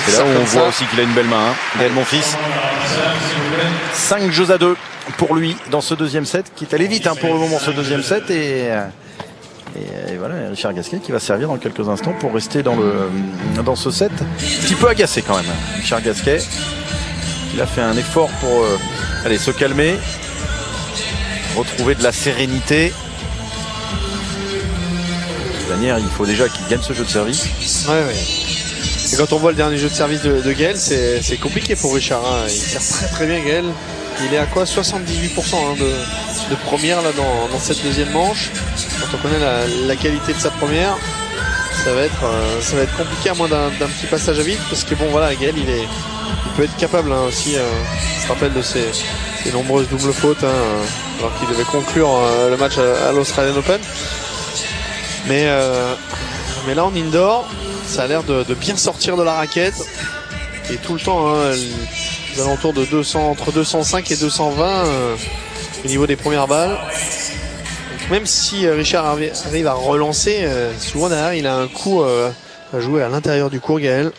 C'est là où on voit aussi qu'il a une belle main, hein, Gaël Monfils. 5 jeux à 2 pour lui dans ce deuxième set, qui est allé vite, hein, pour le moment, ce deuxième set. Et voilà, Richard Gasquet qui va servir dans quelques instants pour rester dans ce set. Un petit peu agacé quand même, Richard Gasquet. Il a fait un effort pour se calmer, retrouver de la sérénité. De toute manière, il faut déjà qu'il gagne ce jeu de service. Ouais. quand on voit le dernier jeu de service de Gaël, c'est compliqué pour Richard. Hein. Il sert très bien Gaël. Il est à quoi 78% hein, de première là dans cette deuxième manche. Quand on connaît la qualité de sa première, ça va être compliqué à moins d'un petit passage à vide, parce que bon voilà, Gaël il peut être capable hein, aussi. On se rappelle de ses nombreuses doubles fautes hein, alors qu'il devait conclure le match à l'Australian Open. Mais là en indoor, ça a l'air de bien sortir de la raquette et tout le temps hein, aux alentours de 200, entre 205 et 220 au niveau des premières balles. Donc même si Richard arrive à relancer, souvent derrière il a un coup à jouer à l'intérieur du court, Gaël.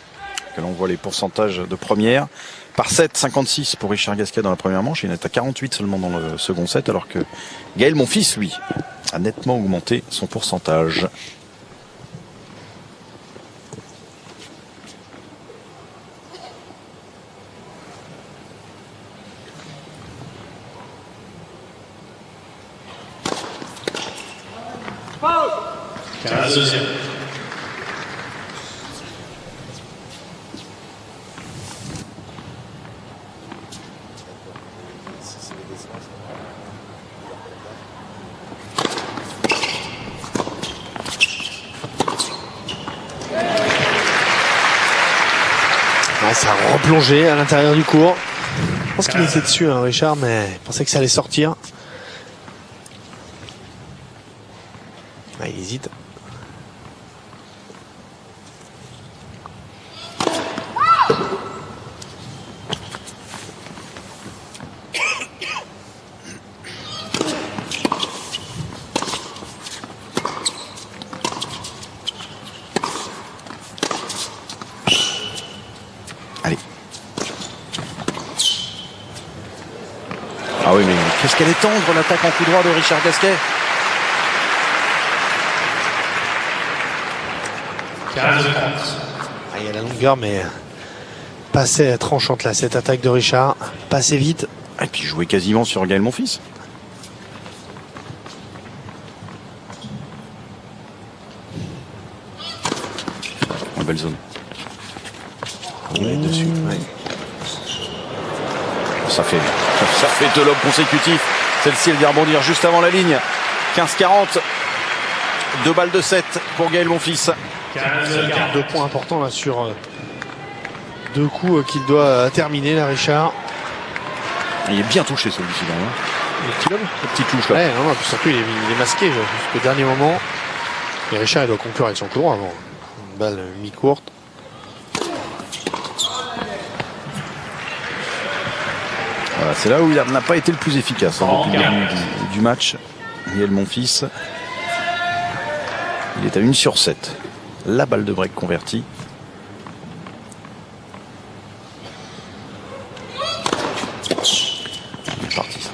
Que l'on voit les pourcentages de première. Par 7, 56 pour Richard Gasquet dans la première manche. Il est à 48 seulement dans le second set, alors que Gaël Monfils, lui, a nettement augmenté son pourcentage. Deuxième. Ça a replongé à l'intérieur du court. Je pense qu'il était dessus, hein, Richard, mais il pensait que ça allait sortir. Il hésite. Allez. Ah oui, mais qu'est-ce qu'elle est tendre l'attaque en coup droit de Richard Gasquet. 15-30. Il y a la longueur, mais pas assez tranchante là, cette attaque de Richard. Pas assez vite. Et puis jouer quasiment sur Gaël Monfils. Une belle zone. Dessus. Ouais. Ça fait deux lobes consécutifs. Celle-ci, elle vient rebondir juste avant la ligne. 15-40. 2 balles de 7 pour Gaël Monfils. 2 points importants là sur 2 coups qu'il doit terminer là, Richard. Il est bien touché celui-ci là. Hein. Le petit lobe. La petite touche là. Ouais, non, puis surtout il est masqué jusqu'au dernier moment. Et Richard il doit conclure avec son coup droit avant. Une balle mi-courte. Voilà, c'est là où il n'a pas été le plus efficace hein, depuis le début du match. Gaël Monfils. Il est à 1/7. La balle de break convertie. C'est parti ça.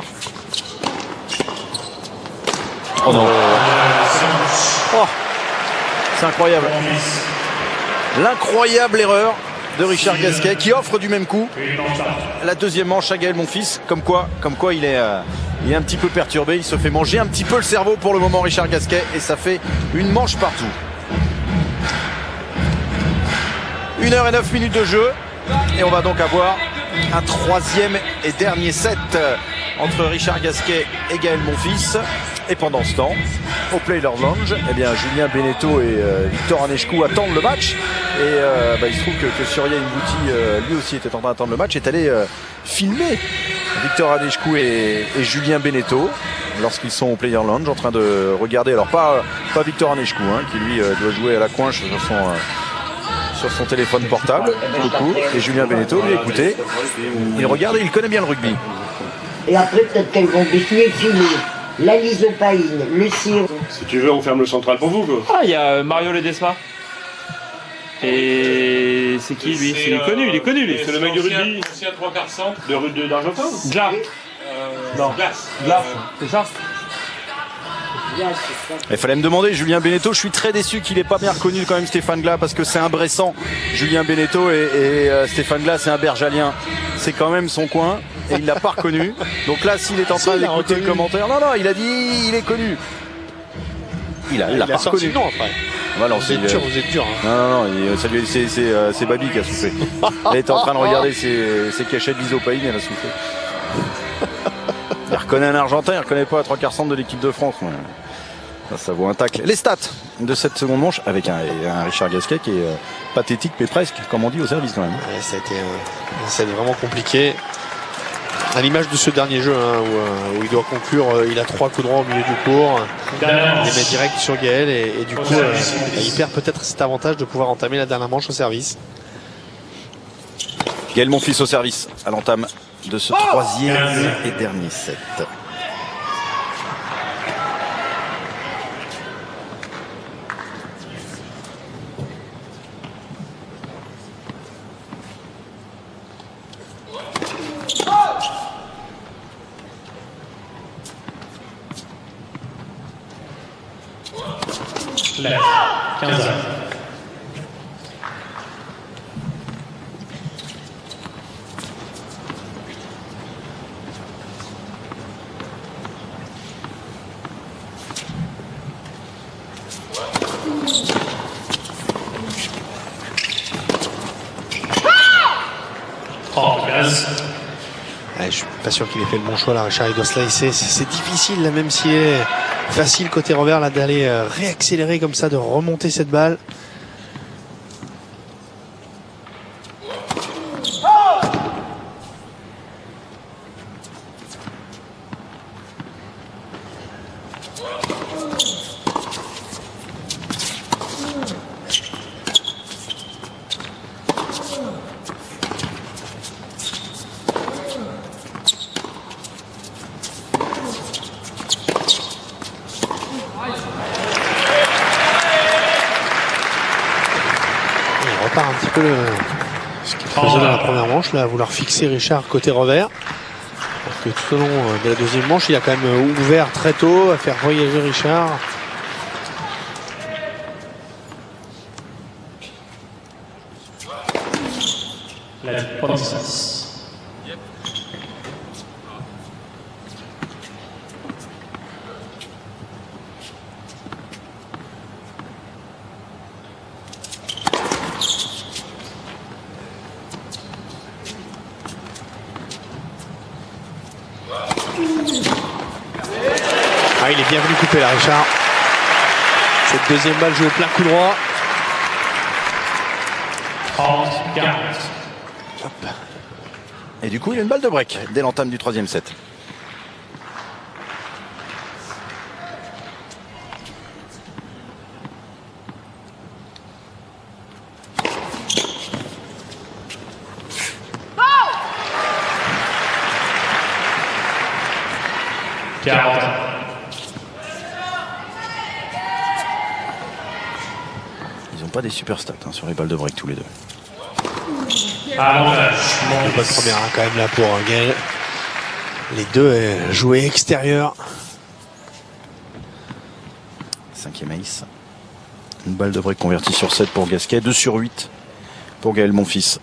Oh non. Oh, c'est incroyable. L'incroyable erreur de Richard Gasquet qui offre du même coup la deuxième manche à Gaël Monfils. Comme quoi il est un petit peu perturbé. Il se fait manger un petit peu le cerveau pour le moment, Richard Gasquet, et ça fait une manche partout. 1h09 de jeu et on va donc avoir un troisième et dernier set entre Richard Gasquet et Gaël Monfils. Et pendant ce temps, au Players Lounge, eh bien, Julien Beneteau et Victor Aneshkou attendent le match. Et il se trouve que Surya Ngouti, lui aussi, était en train d'attendre le match, est allé filmer Victor Aneshkou et Julien Beneteau lorsqu'ils sont au Players Lounge en train de regarder. Alors pas Victor Aneshkou, hein, qui lui doit jouer à la coinche sur son téléphone portable, beaucoup. Et Julien Beneteau, lui, écoutez, il regarde et il connaît bien le rugby. Et après, peut-être qu'elles vont défiler la lysopaïne, le sirop. Si tu veux, on ferme le central pour vous, quoi. Ah, il y a Mario Ledesma. Et c'est qui lui? Il est connu lui. C'est le mec du rugby. Ancien 3/4 centre d'Argentin. Glas. Non, Glace. C'est ça? Il fallait me demander, Julien Beneteau, je suis très déçu qu'il n'ait pas bien reconnu quand même Stéphane Glas, parce que c'est un Bressan, Julien Beneteau, et Stéphane Glas c'est un Bergalien. C'est quand même son coin et il l'a pas reconnu. Donc là, s'il est en train d'écouter le commentaire, non, il a dit il est connu. Il a pas reconnu. Non, après. Voilà, vous êtes dur. Hein. Non, c'est Babi qui a soufflé. Elle était en train de regarder ses cachettes d'Isopaïne, elle a soufflé. Il reconnaît un Argentin, il reconnaît pas à 3/4 centre de l'équipe de France. Ça vaut un tacle. Les stats de cette seconde manche avec un Richard Gasquet qui est pathétique, mais presque, comme on dit au service quand même. Ouais, ça a été vraiment compliqué. À l'image de ce dernier jeu hein, où il doit conclure, il a 3 coups droits au milieu du cours, il les met direct sur Gaël et du coup il perd peut-être cet avantage de pouvoir entamer la dernière manche au service. Gaël Monfils au service à l'entame de ce troisième et dernier set. Lève. 15 heures. Ouais, je suis pas sûr qu'il ait fait le bon choix là, Richard. Il doit slicer. C'est difficile là, même s'il est facile côté revers là d'aller réaccélérer comme ça, de remonter cette balle. Un petit peu ce qu'il faisait dans la première manche là, à vouloir fixer Richard côté revers. Parce que tout au long de la deuxième manche, il a quand même ouvert très tôt à faire voyager Richard. La distance. Ah, il est bien venu couper là, Richard. Cette deuxième balle joue au plein coup droit. 30, 40. Hop. Et du coup, il a une balle de break dès l'entame du troisième set. Ils n'ont pas des super stats hein, sur les balles de break tous les deux. Bonne première hein, quand même là pour Gaël. Les deux joués extérieurs. Cinquième ace. Une balle de break convertie sur 7 pour Gasquet. 2 sur 8 pour Gaël Monfils.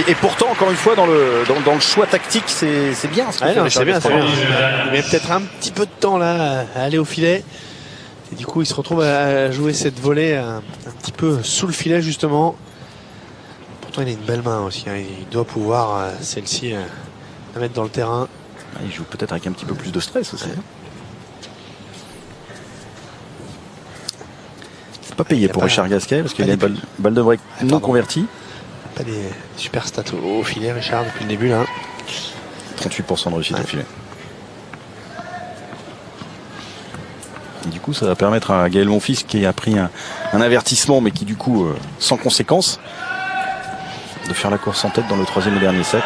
Et pourtant, encore une fois, dans le choix tactique, c'est bien. C'est bien. Il met peut-être un petit peu de temps là à aller au filet. Et du coup, il se retrouve à jouer cette volée un petit peu sous le filet justement. Pourtant, il a une belle main aussi. Hein. Il doit pouvoir celle-ci la mettre dans le terrain. Il joue peut-être avec un petit peu plus de stress aussi. C'est pas payé pour Richard Gasquet parce qu'il a une balle de break non convertie. Pas des super stats au filet, Richard, depuis le début là. 38% de réussite au filet. Et du coup, ça va permettre à Gaël Monfils, qui a pris un avertissement, mais qui du coup, sans conséquence, de faire la course en tête dans le troisième et dernier set.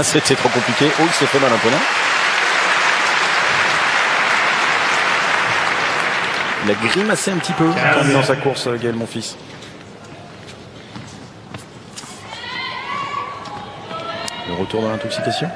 C'était trop compliqué. Oh, il s'est fait mal un peu, non? Il a grimacé un petit peu dans sa course, Gaël Monfils. Le retour de l'intoxication.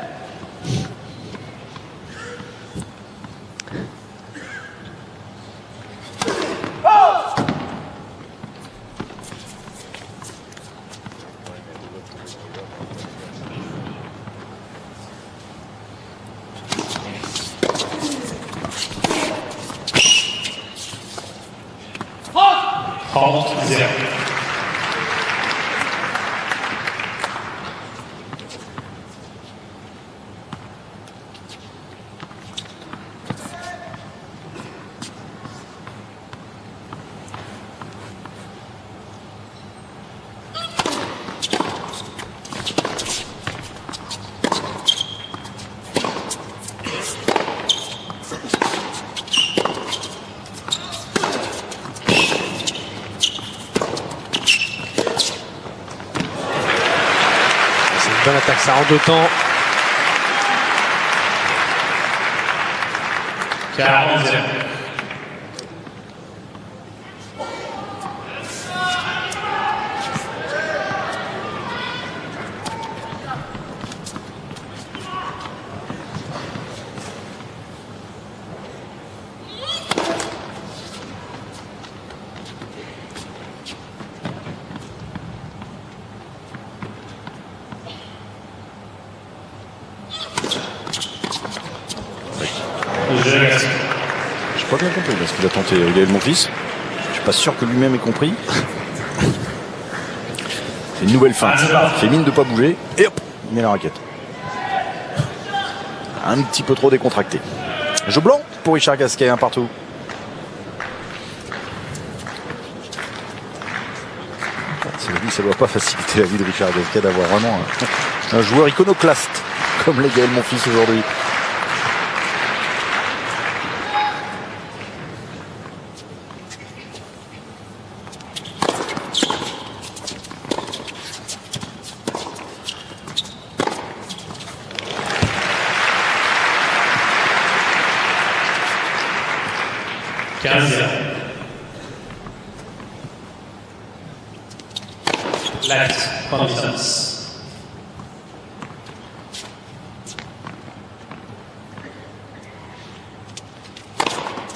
Bonne attaque, ça en 2 temps. 40. J'ai pas bien compris ce qu'il a tenté, Gaël Monfils. Je suis pas sûr que lui-même ait compris. C'est une nouvelle feinte. Il fait mine de pas bouger et hop, il met la raquette. Un petit peu trop décontracté. Jeu blanc pour Richard Gasquet, un partout. Cela dit, ça ne doit pas faciliter la vie de Richard Gasquet d'avoir vraiment un joueur iconoclaste comme les Gaël Monfils aujourd'hui. Left, point distance.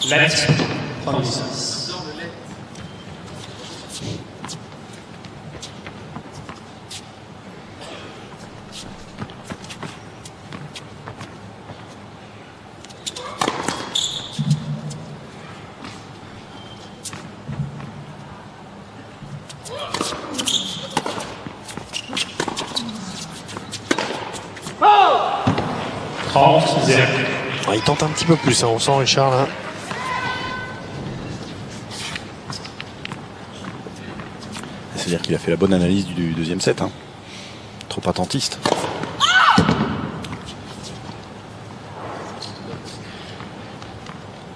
Left, point distance. Il tente un petit peu plus, hein, on sent Richard là. C'est-à-dire qu'il a fait la bonne analyse du deuxième set. Hein. Trop attentiste.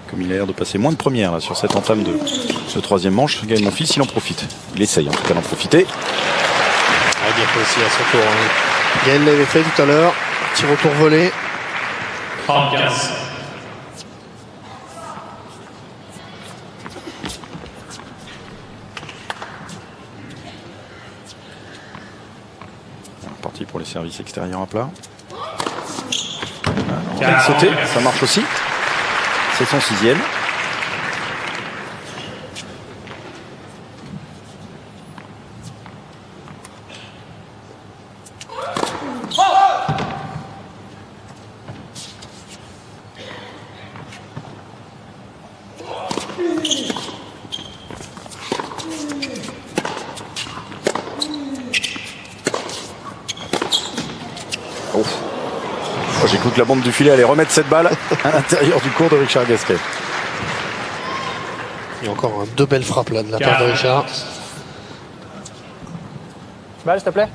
Comme il a l'air de passer moins de première là, sur cette entame de ce troisième manche, Gaël Monfils, il en profite. Il essaye en tout cas d'en profiter. Ah, bien réussi à son tour. Hein. Gaël l'avait fait tout à l'heure. Petit retour volé. 35. Parti pour les services extérieurs à plat. On vient de sauter, ça marche aussi. C'est son 6e. J'ai cru que la bombe du filet allait remettre cette balle à l'intérieur du court de Richard Gasquet. Il y a encore deux belles frappes là de la part de Richard. Balle, s'il te plaît.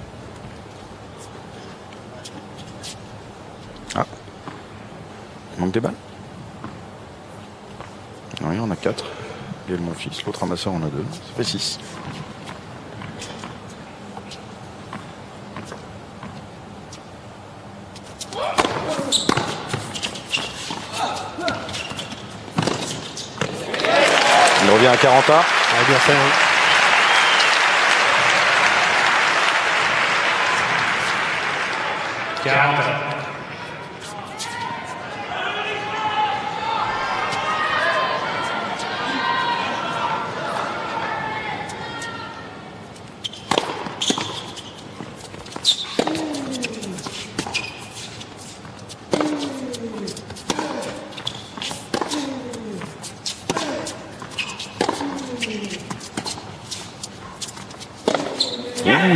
Ah. Il manque des balles. Oui, on a 4. Gaël Monfils, l'autre ramasseur en a 2. Ça fait 6. revient à 40 A. Bien fait. Hein.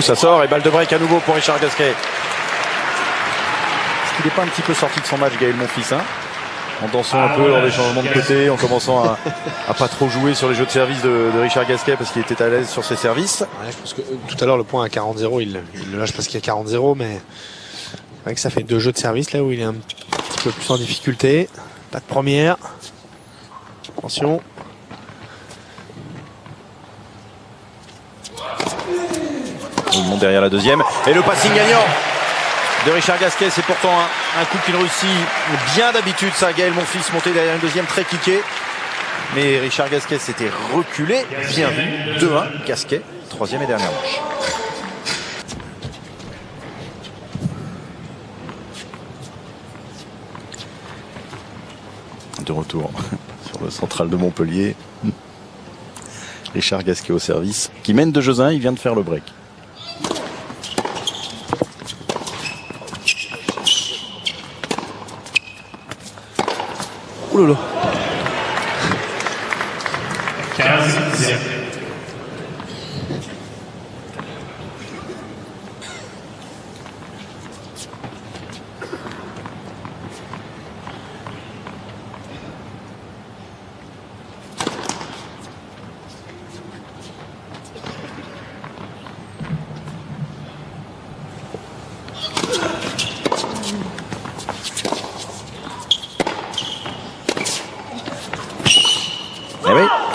Ça sort et balle de break à nouveau pour Richard Gasquet. Est-ce qu'il n'est pas un petit peu sorti de son match, Gaël Monfils, hein, en dansant un peu lors des changements de côté, en commençant à pas trop jouer sur les jeux de service de Richard Gasquet parce qu'il était à l'aise sur ses services. Ouais, je pense que tout à l'heure le point à 40-0, il le lâche parce qu'il y a 40-0, mais c'est vrai que ça fait 2 jeux de service là où il est un petit peu plus en difficulté. Pas de première. Attention. Il monte derrière la deuxième. Et le passing gagnant de Richard Gasquet, c'est pourtant un coup qu'il réussit bien d'habitude. Ça, Gaël Monfils monté derrière une deuxième très cliquée. Mais Richard Gasquet s'était reculé. Bien vu. 2-1. Gasquet, troisième et dernière manche. De retour sur le central de Montpellier. Richard Gasquet au service. Qui mène 2-1. Il vient de faire le break. Ouh là là. 15-0.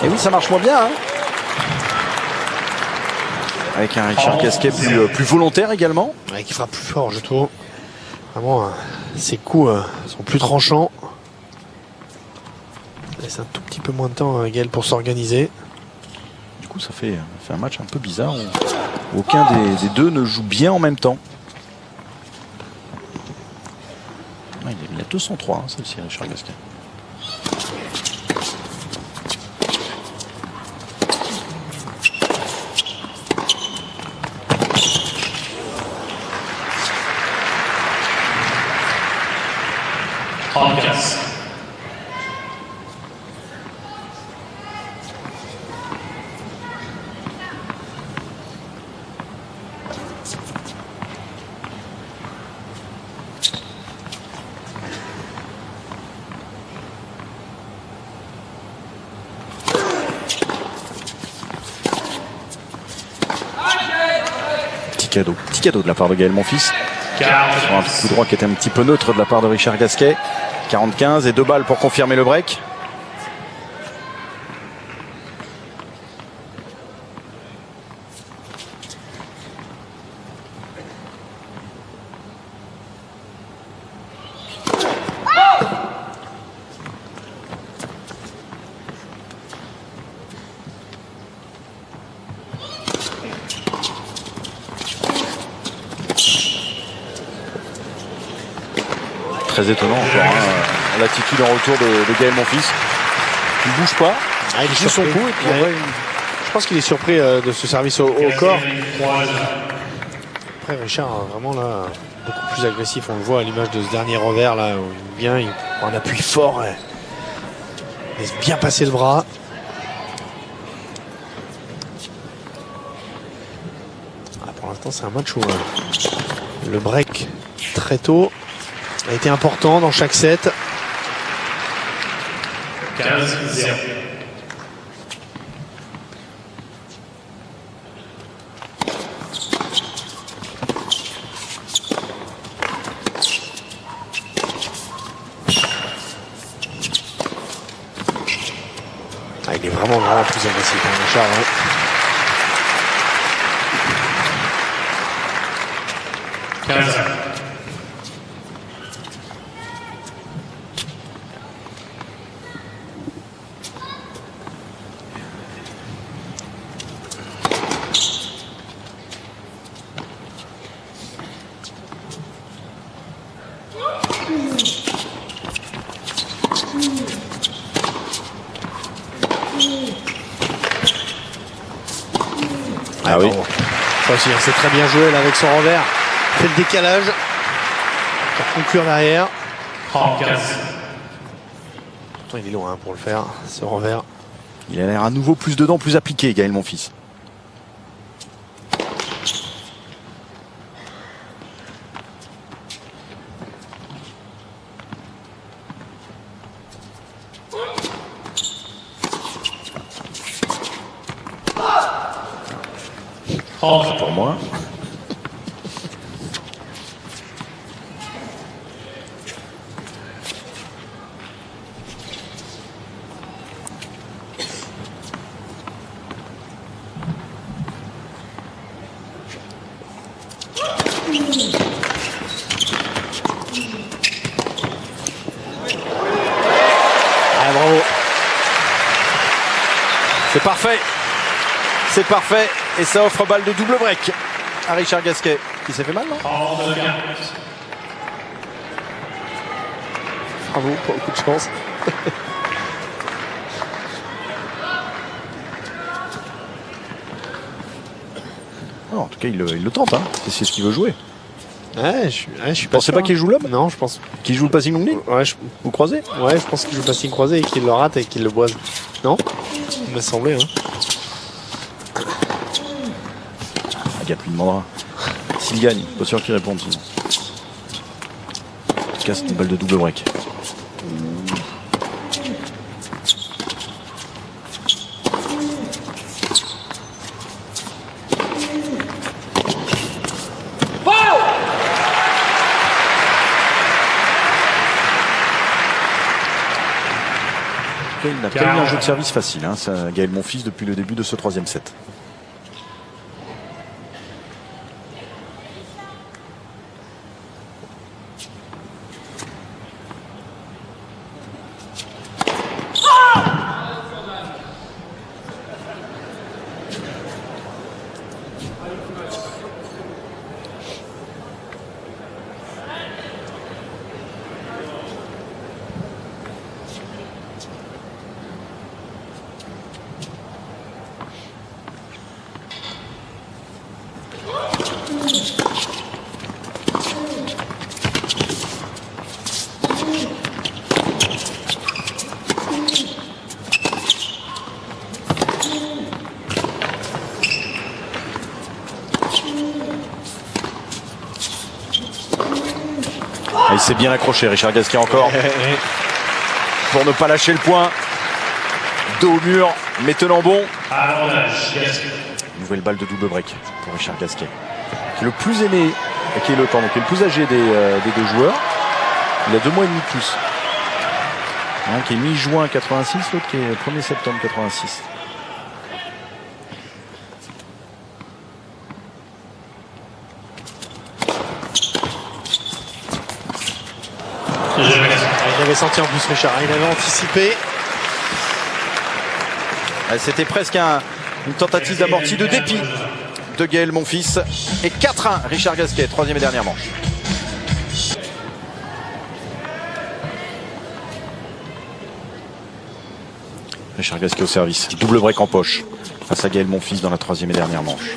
Et oui, ça marche moins bien. Hein, avec un Richard Gasquet plus volontaire également. Ouais, qui frappe plus fort, je trouve. Vraiment, ses coups sont plus tranchants. Il laisse un tout petit peu moins de temps à Gaël pour s'organiser. Du coup, ça fait un match un peu bizarre. Où aucun des deux ne joue bien en même temps. Ah, il a 203, hein, celle-ci, Richard Gasquet. Petit cadeau de la part de Gaël Monfils. Sur un coup droit qui était un petit peu neutre de la part de Richard Gasquet. 40-15 et 2 balles pour confirmer le break. Très étonnant encore, hein, l'attitude en retour de Gaël Monfils. Il ne bouge pas, il joue son coup et puis je pense qu'il est surpris de ce service au corps. Après Richard vraiment là beaucoup plus agressif, on le voit à l'image de ce dernier revers là où il prend un appui fort, il laisse bien passer le bras. Pour l'instant c'est un match où le break très tôt a été important dans chaque set. 15-0. Il est vraiment plus agressif, hein, Richard. Hein. Ah oui. Ça aussi, c'est très bien joué là avec son revers. Fait le décalage pour conclure derrière. 35. Pourtant, il est loin pour le faire, ce revers. Il a l'air à nouveau plus dedans, plus appliqué, Gaël Monfils. Pour moi. Ah, bravo. C'est parfait. C'est parfait. Et ça offre balle de double break à Richard Gasquet. Qui s'est fait mal, non? Bravo, pas beaucoup de chance. Non, en tout cas, il le tente. Hein. C'est ce qu'il veut jouer. Ouais, je suis pas Vous pensez sûr, pas qu'il joue l'homme? Non, je pense. Qu'il joue le passing long ligne? Ouais, Vous croisez? ouais, je pense qu'il joue le passing croisé et qu'il le rate et qu'il le boise. Non? Il m'a semblé, hein. Agathe lui demandera. S'il gagne, pas sûr qu'il réponde sinon. En tout cas, c'est une balle de double break. Il n'a pas eu un jeu de service facile, hein, ça, Gaël Monfils, depuis le début de ce troisième set. Ah, il s'est bien accroché, Richard Gasquet encore. Pour ne pas lâcher le point. Dos au mur, mais tenant bon. Nouvelle balle de double break pour Richard Gasquet. Qui est le plus aîné, qui est le plus âgé des deux joueurs. Il a 2 mois et demi de plus. Un qui est mi-juin 86, l'autre qui est 1er septembre 86. Il avait senti en plus Richard, il avait anticipé. C'était presque une tentative d'amorti de dépit de Gaël Monfils. Et 4-1, Richard Gasquet, troisième et dernière manche. Richard Gasquet au service. Double break en poche face à Gaël Monfils dans la troisième et dernière manche.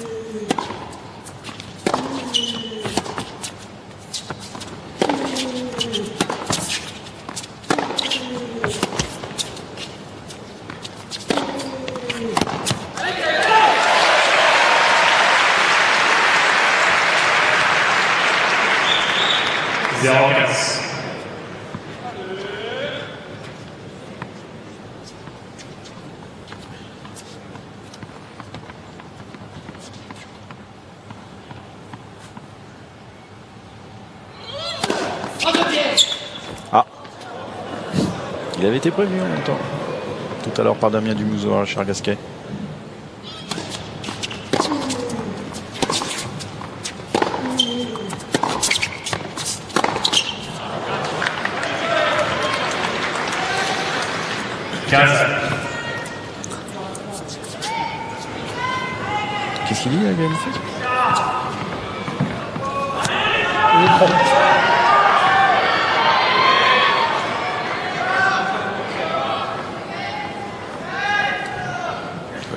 Ah, il avait été prévenu en même temps. Tout à l'heure par Damien Dumouzo à Richard Gasquet. Qu'est-ce qu'il dit, Gaël Monfils?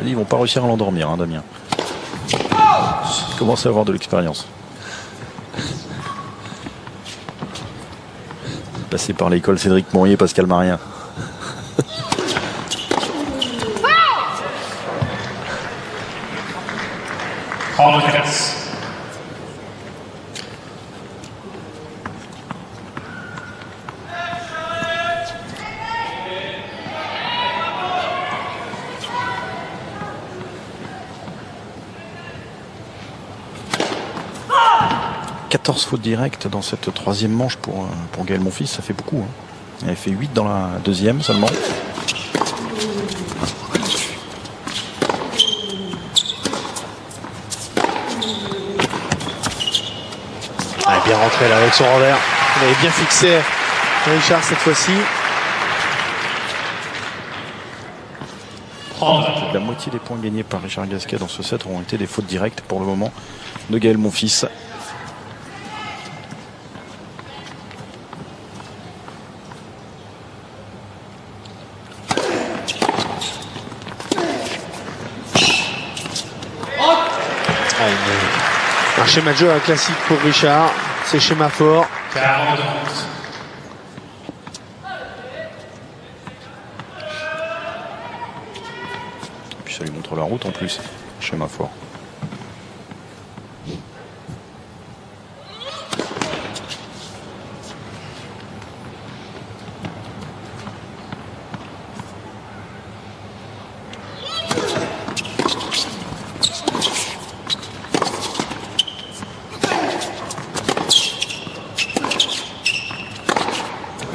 Ils vont pas réussir à l'endormir, hein, Damien. Commence à avoir de l'expérience. Passé par l'école Cédric Mourier, Pascal Marien. All against. Fautes directes dans cette troisième manche pour Gaël Monfils, ça fait beaucoup. Hein. Il avait fait 8 dans la deuxième seulement. Ah, bien rentré là avec son revers. Il avait bien fixé Richard cette fois-ci. La moitié des points gagnés par Richard Gasquet dans ce set auront été des fautes directes pour le moment de Gaël Monfils. Un schéma de jeu classique pour Richard, c'est schéma fort. 40. Puis ça lui montre la route en plus, schéma fort.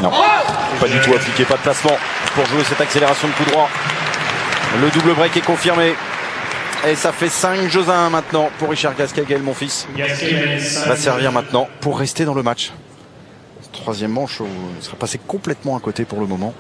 Non, pas du tout appliqué, pas de placement pour jouer cette accélération de coup droit. Le double break est confirmé. Et ça fait 5 jeux à 1 maintenant pour Richard Gasquet. Gaël Monfils va servir maintenant pour rester dans le match. Troisième manche, il sera passé complètement à côté pour le moment.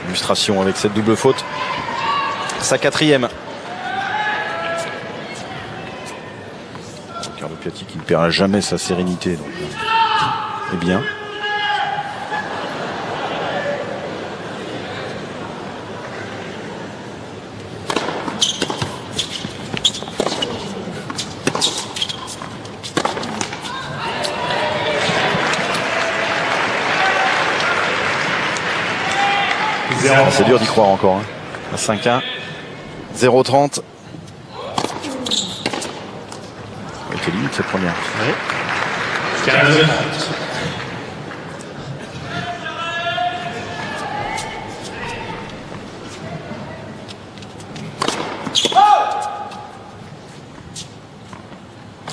Illustration avec cette double faute. Sa quatrième. Carlo Piatti qui ne perd jamais sa sérénité. Donc, eh bien. C'est dur d'y croire encore. Hein. À 5-1. 0-30. Elle était limite cette première. Oui. 15.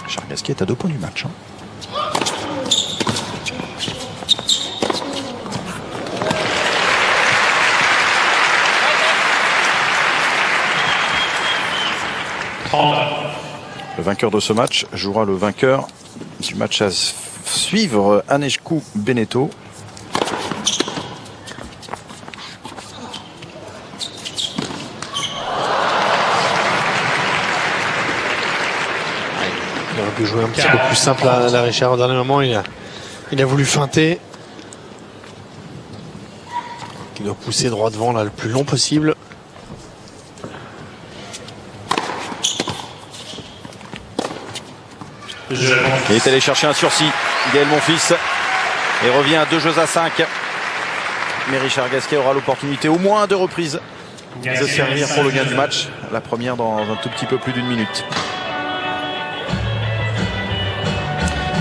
Richard Gasquet est à 2 points du match. Hein. Le vainqueur de ce match jouera le vainqueur du match à suivre, Aneshkou Beneteau. Il aurait pu jouer un petit peu plus simple à Richard. Au dernier moment, il a voulu feinter. Il doit pousser droit devant là le plus long possible. Il est allé chercher un sursis, Gaël Monfils, et revient à 2 jeux à 5. Mais Richard Gasquet aura l'opportunité au moins à 2 reprises de servir pour le gain du match. La première dans un tout petit peu plus d'1 minute.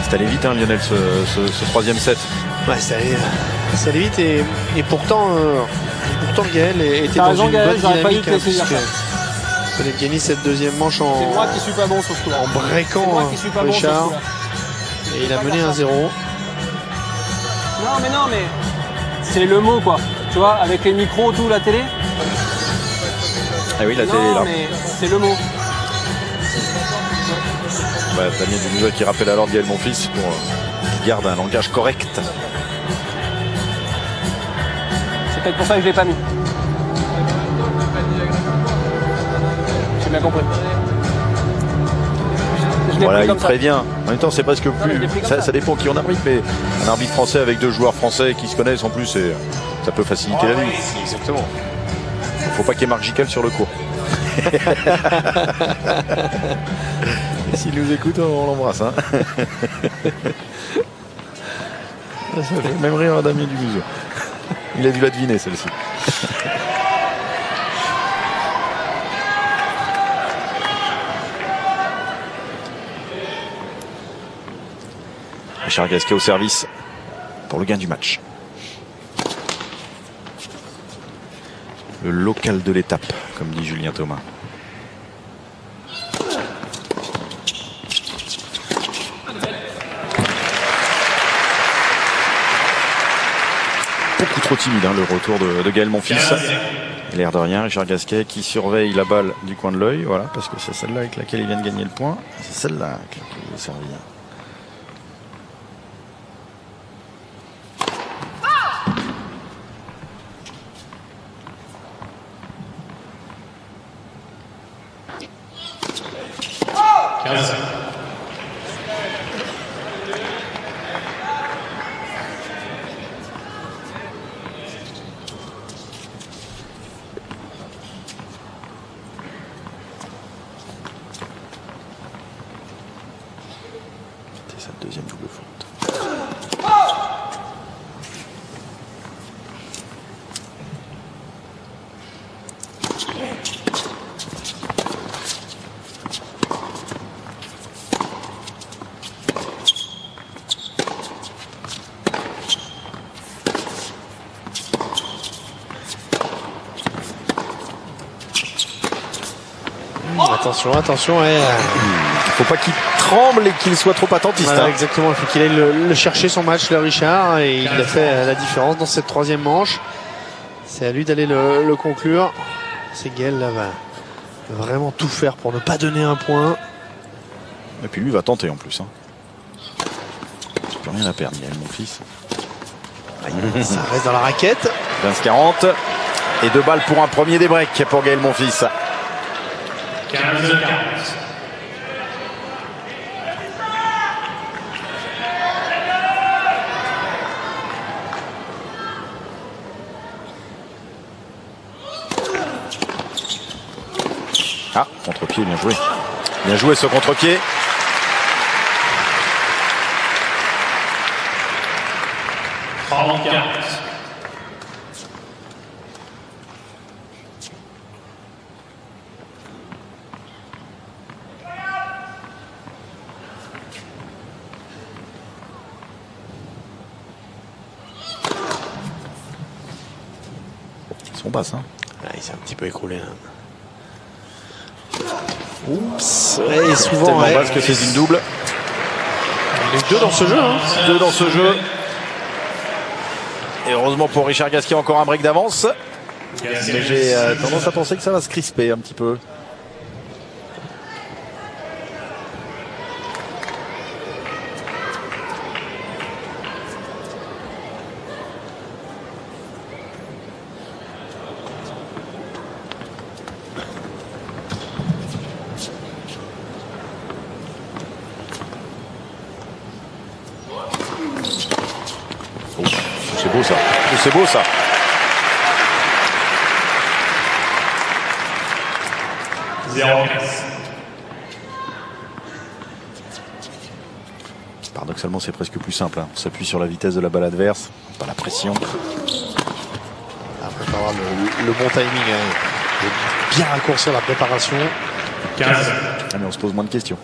C'est allé vite, hein, Lionel, ce troisième set. Ouais, ça allait vite et pourtant Gaël était dans une bonne dynamique. Il venait de gagner cette deuxième manche en, c'est moi qui suis pas bon sur ce coup-là. En breakant Richard. Et il a mené 1-0. Non mais c'est le mot quoi. Tu vois, avec les micros, tout, la télé. Ah oui, la télé est là. Mais c'est le mot. Bah, Damien Dumoulin qui rappelle alors Gaël Monfils pour qu'il garde un langage correct. C'est peut-être pour ça que je l'ai pas mis. J'ai bien compris. Voilà, il prévient. En même temps, c'est presque plus. Ça dépend qui on arbitre, mais un arbitre français avec 2 joueurs français qui se connaissent en plus, ça peut faciliter la vie. Exactement. Faut pas qu'il y ait Marc Gical sur le court. S'il nous écoute, on l'embrasse. Hein. Ça fait même rire à Damien Dubuisson. Il a dû la deviner celle-ci. Richard Gasquet au service pour le gain du match. Le local de l'étape, comme dit Julien Thomas. Beaucoup trop timide le retour de Gaël Monfils. L'air de rien, Richard Gasquet qui surveille la balle du coin de l'œil, voilà, parce que c'est celle-là avec laquelle il vient de gagner le point. C'est celle-là avec laquelle il veut servir. Deuxième double faute. Attention. Il faut pas qu'il tremble et qu'il soit trop attentiste. Voilà, exactement, il faut qu'il aille le chercher son match, le Richard, et il a fait la différence dans cette 3e manche. C'est à lui d'aller le conclure. C'est Gaël là va vraiment tout faire pour ne pas donner un point. Et puis lui va tenter en plus. Plus rien à perdre, Gaël Monfils. Ça reste dans la raquette. 15-40 et 2 balles pour un premier débreak pour Gaël Monfils. 15-40. Ah, contre-pied, bien joué. Bien joué ce contre-pied. Son passe, hein. Ah, il s'est un petit peu écroulé là. Oups, et souvent parce que c'est une double. Les 2 dans ce jeu. 2 dans ce jeu. Et heureusement pour Richard Gasquet, encore un break d'avance. Mais j'ai tendance à penser que ça va se crisper un petit peu. C'est beau ça. C'est beau ça. Paradoxalement, c'est presque plus simple. On s'appuie sur la vitesse de la balle adverse, pas la pression. Après, il faut avoir le bon timing. De bien raccourcir la préparation. 15. Ah, mais on se pose moins de questions.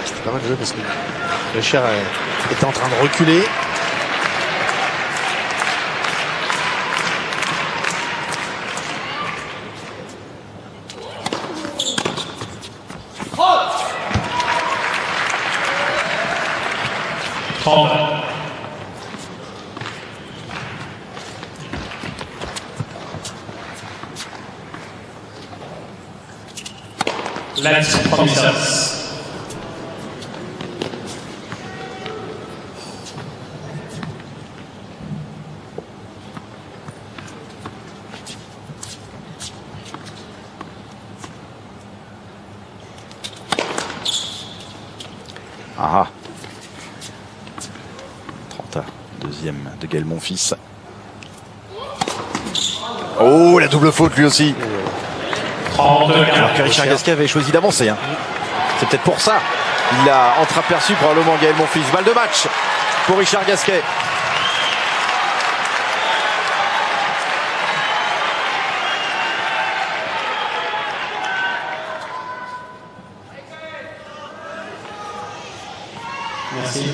C'était pas mal joué parce que Richard était en train de reculer. 30. Let's premier service. Ah, 30, deuxième de Gaël Monfils. Oh, la double faute lui aussi. Alors que Richard Gasquet avait choisi d'avancer. Hein. C'est peut-être pour ça. Il a entreaperçu probablement Gaël Monfils. Balle de match pour Richard Gasquet. Merci.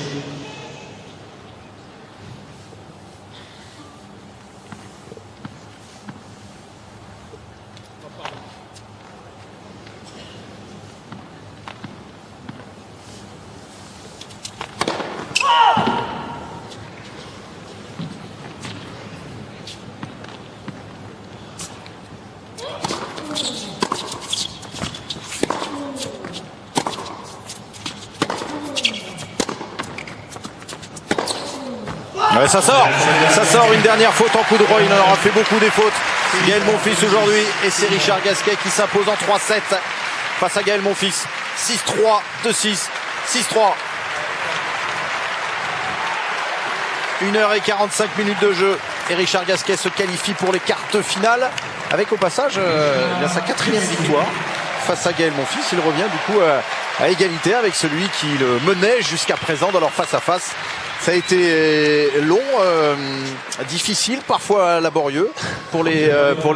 Ouais, ça sort une dernière faute en coup droit. Il en aura fait beaucoup des fautes. Gaël Monfils aujourd'hui, et c'est Richard Gasquet qui s'impose en 3-7 face à Gaël Monfils. 6-3, 2-6, 6-3. 1h45 de jeu et Richard Gasquet se qualifie pour les quarts finales avec au passage sa 4e victoire face à Gaël Monfils. Il revient du coup à égalité avec celui qui le menait jusqu'à présent dans leur face-à-face. Ça a été long, difficile, parfois laborieux pour les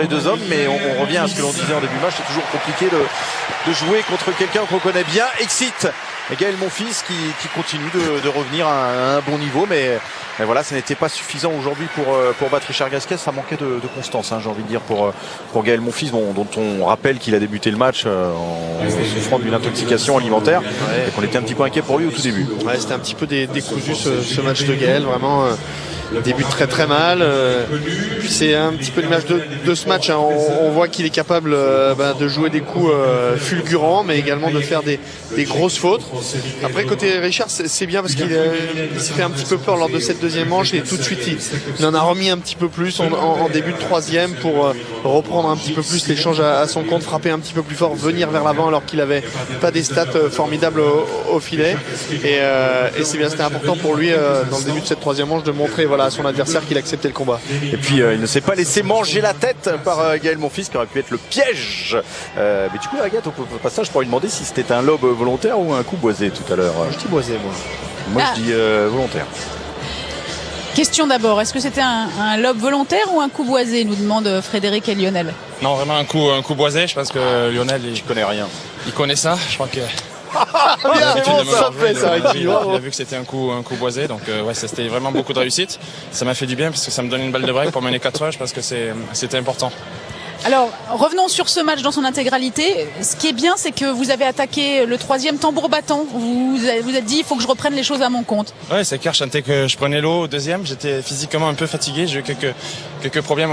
deux hommes, mais on revient à ce que l'on disait en début de match. C'est toujours compliqué de jouer contre quelqu'un qu'on connaît bien. Excite Gaël Monfils qui continue de revenir à un bon niveau, mais voilà, ça n'était pas suffisant aujourd'hui pour battre Richard Gasquet. Ça manquait de constance, hein, j'ai envie de dire, pour Gaël Monfils, dont on rappelle qu'il a débuté le match en souffrant d'une intoxication alimentaire, et qu'on était un petit peu inquiet pour lui au tout début. Ouais, c'était un petit peu décousu ce match de Gaël, vraiment. Débute très très mal. Puis c'est un petit peu l'image de ce match. Hein. On voit qu'il est capable de jouer des coups fulgurants, mais également de faire des grosses fautes. Après, côté Richard, c'est bien parce qu'il s'est fait un petit peu peur lors de cette deuxième manche, et tout de suite il en a remis un petit peu plus en début de troisième pour reprendre un petit peu plus l'échange à son compte, frapper un petit peu plus fort, venir vers l'avant alors qu'il avait pas des stats formidables au filet. Et c'est bien, c'était important pour lui dans le début de cette troisième manche de montrer à son adversaire qu'il acceptait le combat. Et puis il ne s'est pas laissé manger la tête par Gaël Monfils, qui aurait pu être le piège. Mais du coup, Agathe, au passage, je pourrais lui demander si c'était un lob volontaire ou un coup boisé tout à l'heure. Je dis boisé, moi. Moi, je dis volontaire. Question d'abord, est-ce que c'était un lob volontaire ou un coup boisé, nous demandent Frédéric et Lionel. Non, vraiment un coup boisé. Je pense que Lionel, je connais rien. Il connaît ça. Je crois que il a vu que c'était un coup boisé, donc c'était vraiment beaucoup de réussite. Ça m'a fait du bien parce que ça me donne une balle de break pour mener 4-3. Je pense que c'était important. Alors, revenons sur ce match dans son intégralité. Ce qui est bien, c'est que vous avez attaqué le troisième tambour battant. Vous êtes dit, il faut que je reprenne les choses à mon compte. Ouais, c'est clair, je sentais que je prenais l'eau au deuxième. J'étais physiquement un peu fatigué. J'ai eu quelques problèmes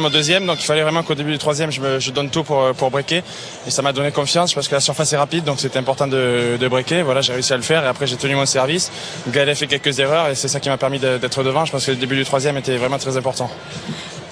au deuxième. Donc, il fallait vraiment qu'au début du troisième, je donne tout pour breaker. Et ça m'a donné confiance parce que la surface est rapide. Donc, c'était important de breaker. Voilà, j'ai réussi à le faire. Et après, j'ai tenu mon service. Gaël a fait quelques erreurs et c'est ça qui m'a permis d'être devant. Je pense que le début du troisième était vraiment très important.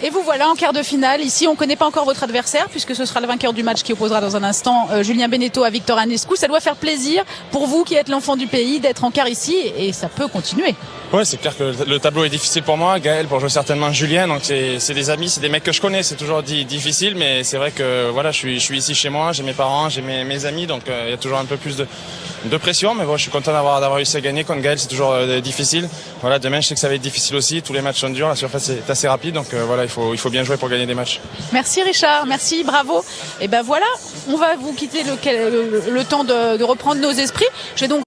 Et vous voilà en quart de finale. Ici, on ne connaît pas encore votre adversaire puisque ce sera le vainqueur du match qui opposera dans un instant Julien Beneteau à Victor Anescu. Ça doit faire plaisir pour vous qui êtes l'enfant du pays d'être en quart ici, et ça peut continuer. Ouais, c'est clair que le tableau est difficile pour moi. Gaël pour jouer certainement Julien. Donc c'est des amis, c'est des mecs que je connais. C'est toujours difficile, mais c'est vrai que voilà, je suis ici chez moi, j'ai mes parents, j'ai mes amis, donc il y a toujours un peu plus de pression. Mais bon, je suis content d'avoir réussi à gagner contre Gaël. C'est toujours difficile. Voilà, demain je sais que ça va être difficile aussi. Tous les matchs sont durs, la surface est assez rapide, donc voilà, il faut bien jouer pour gagner des matchs. Merci Richard, merci, bravo. Et ben voilà, on va vous quitter le temps de reprendre nos esprits. Je vais donc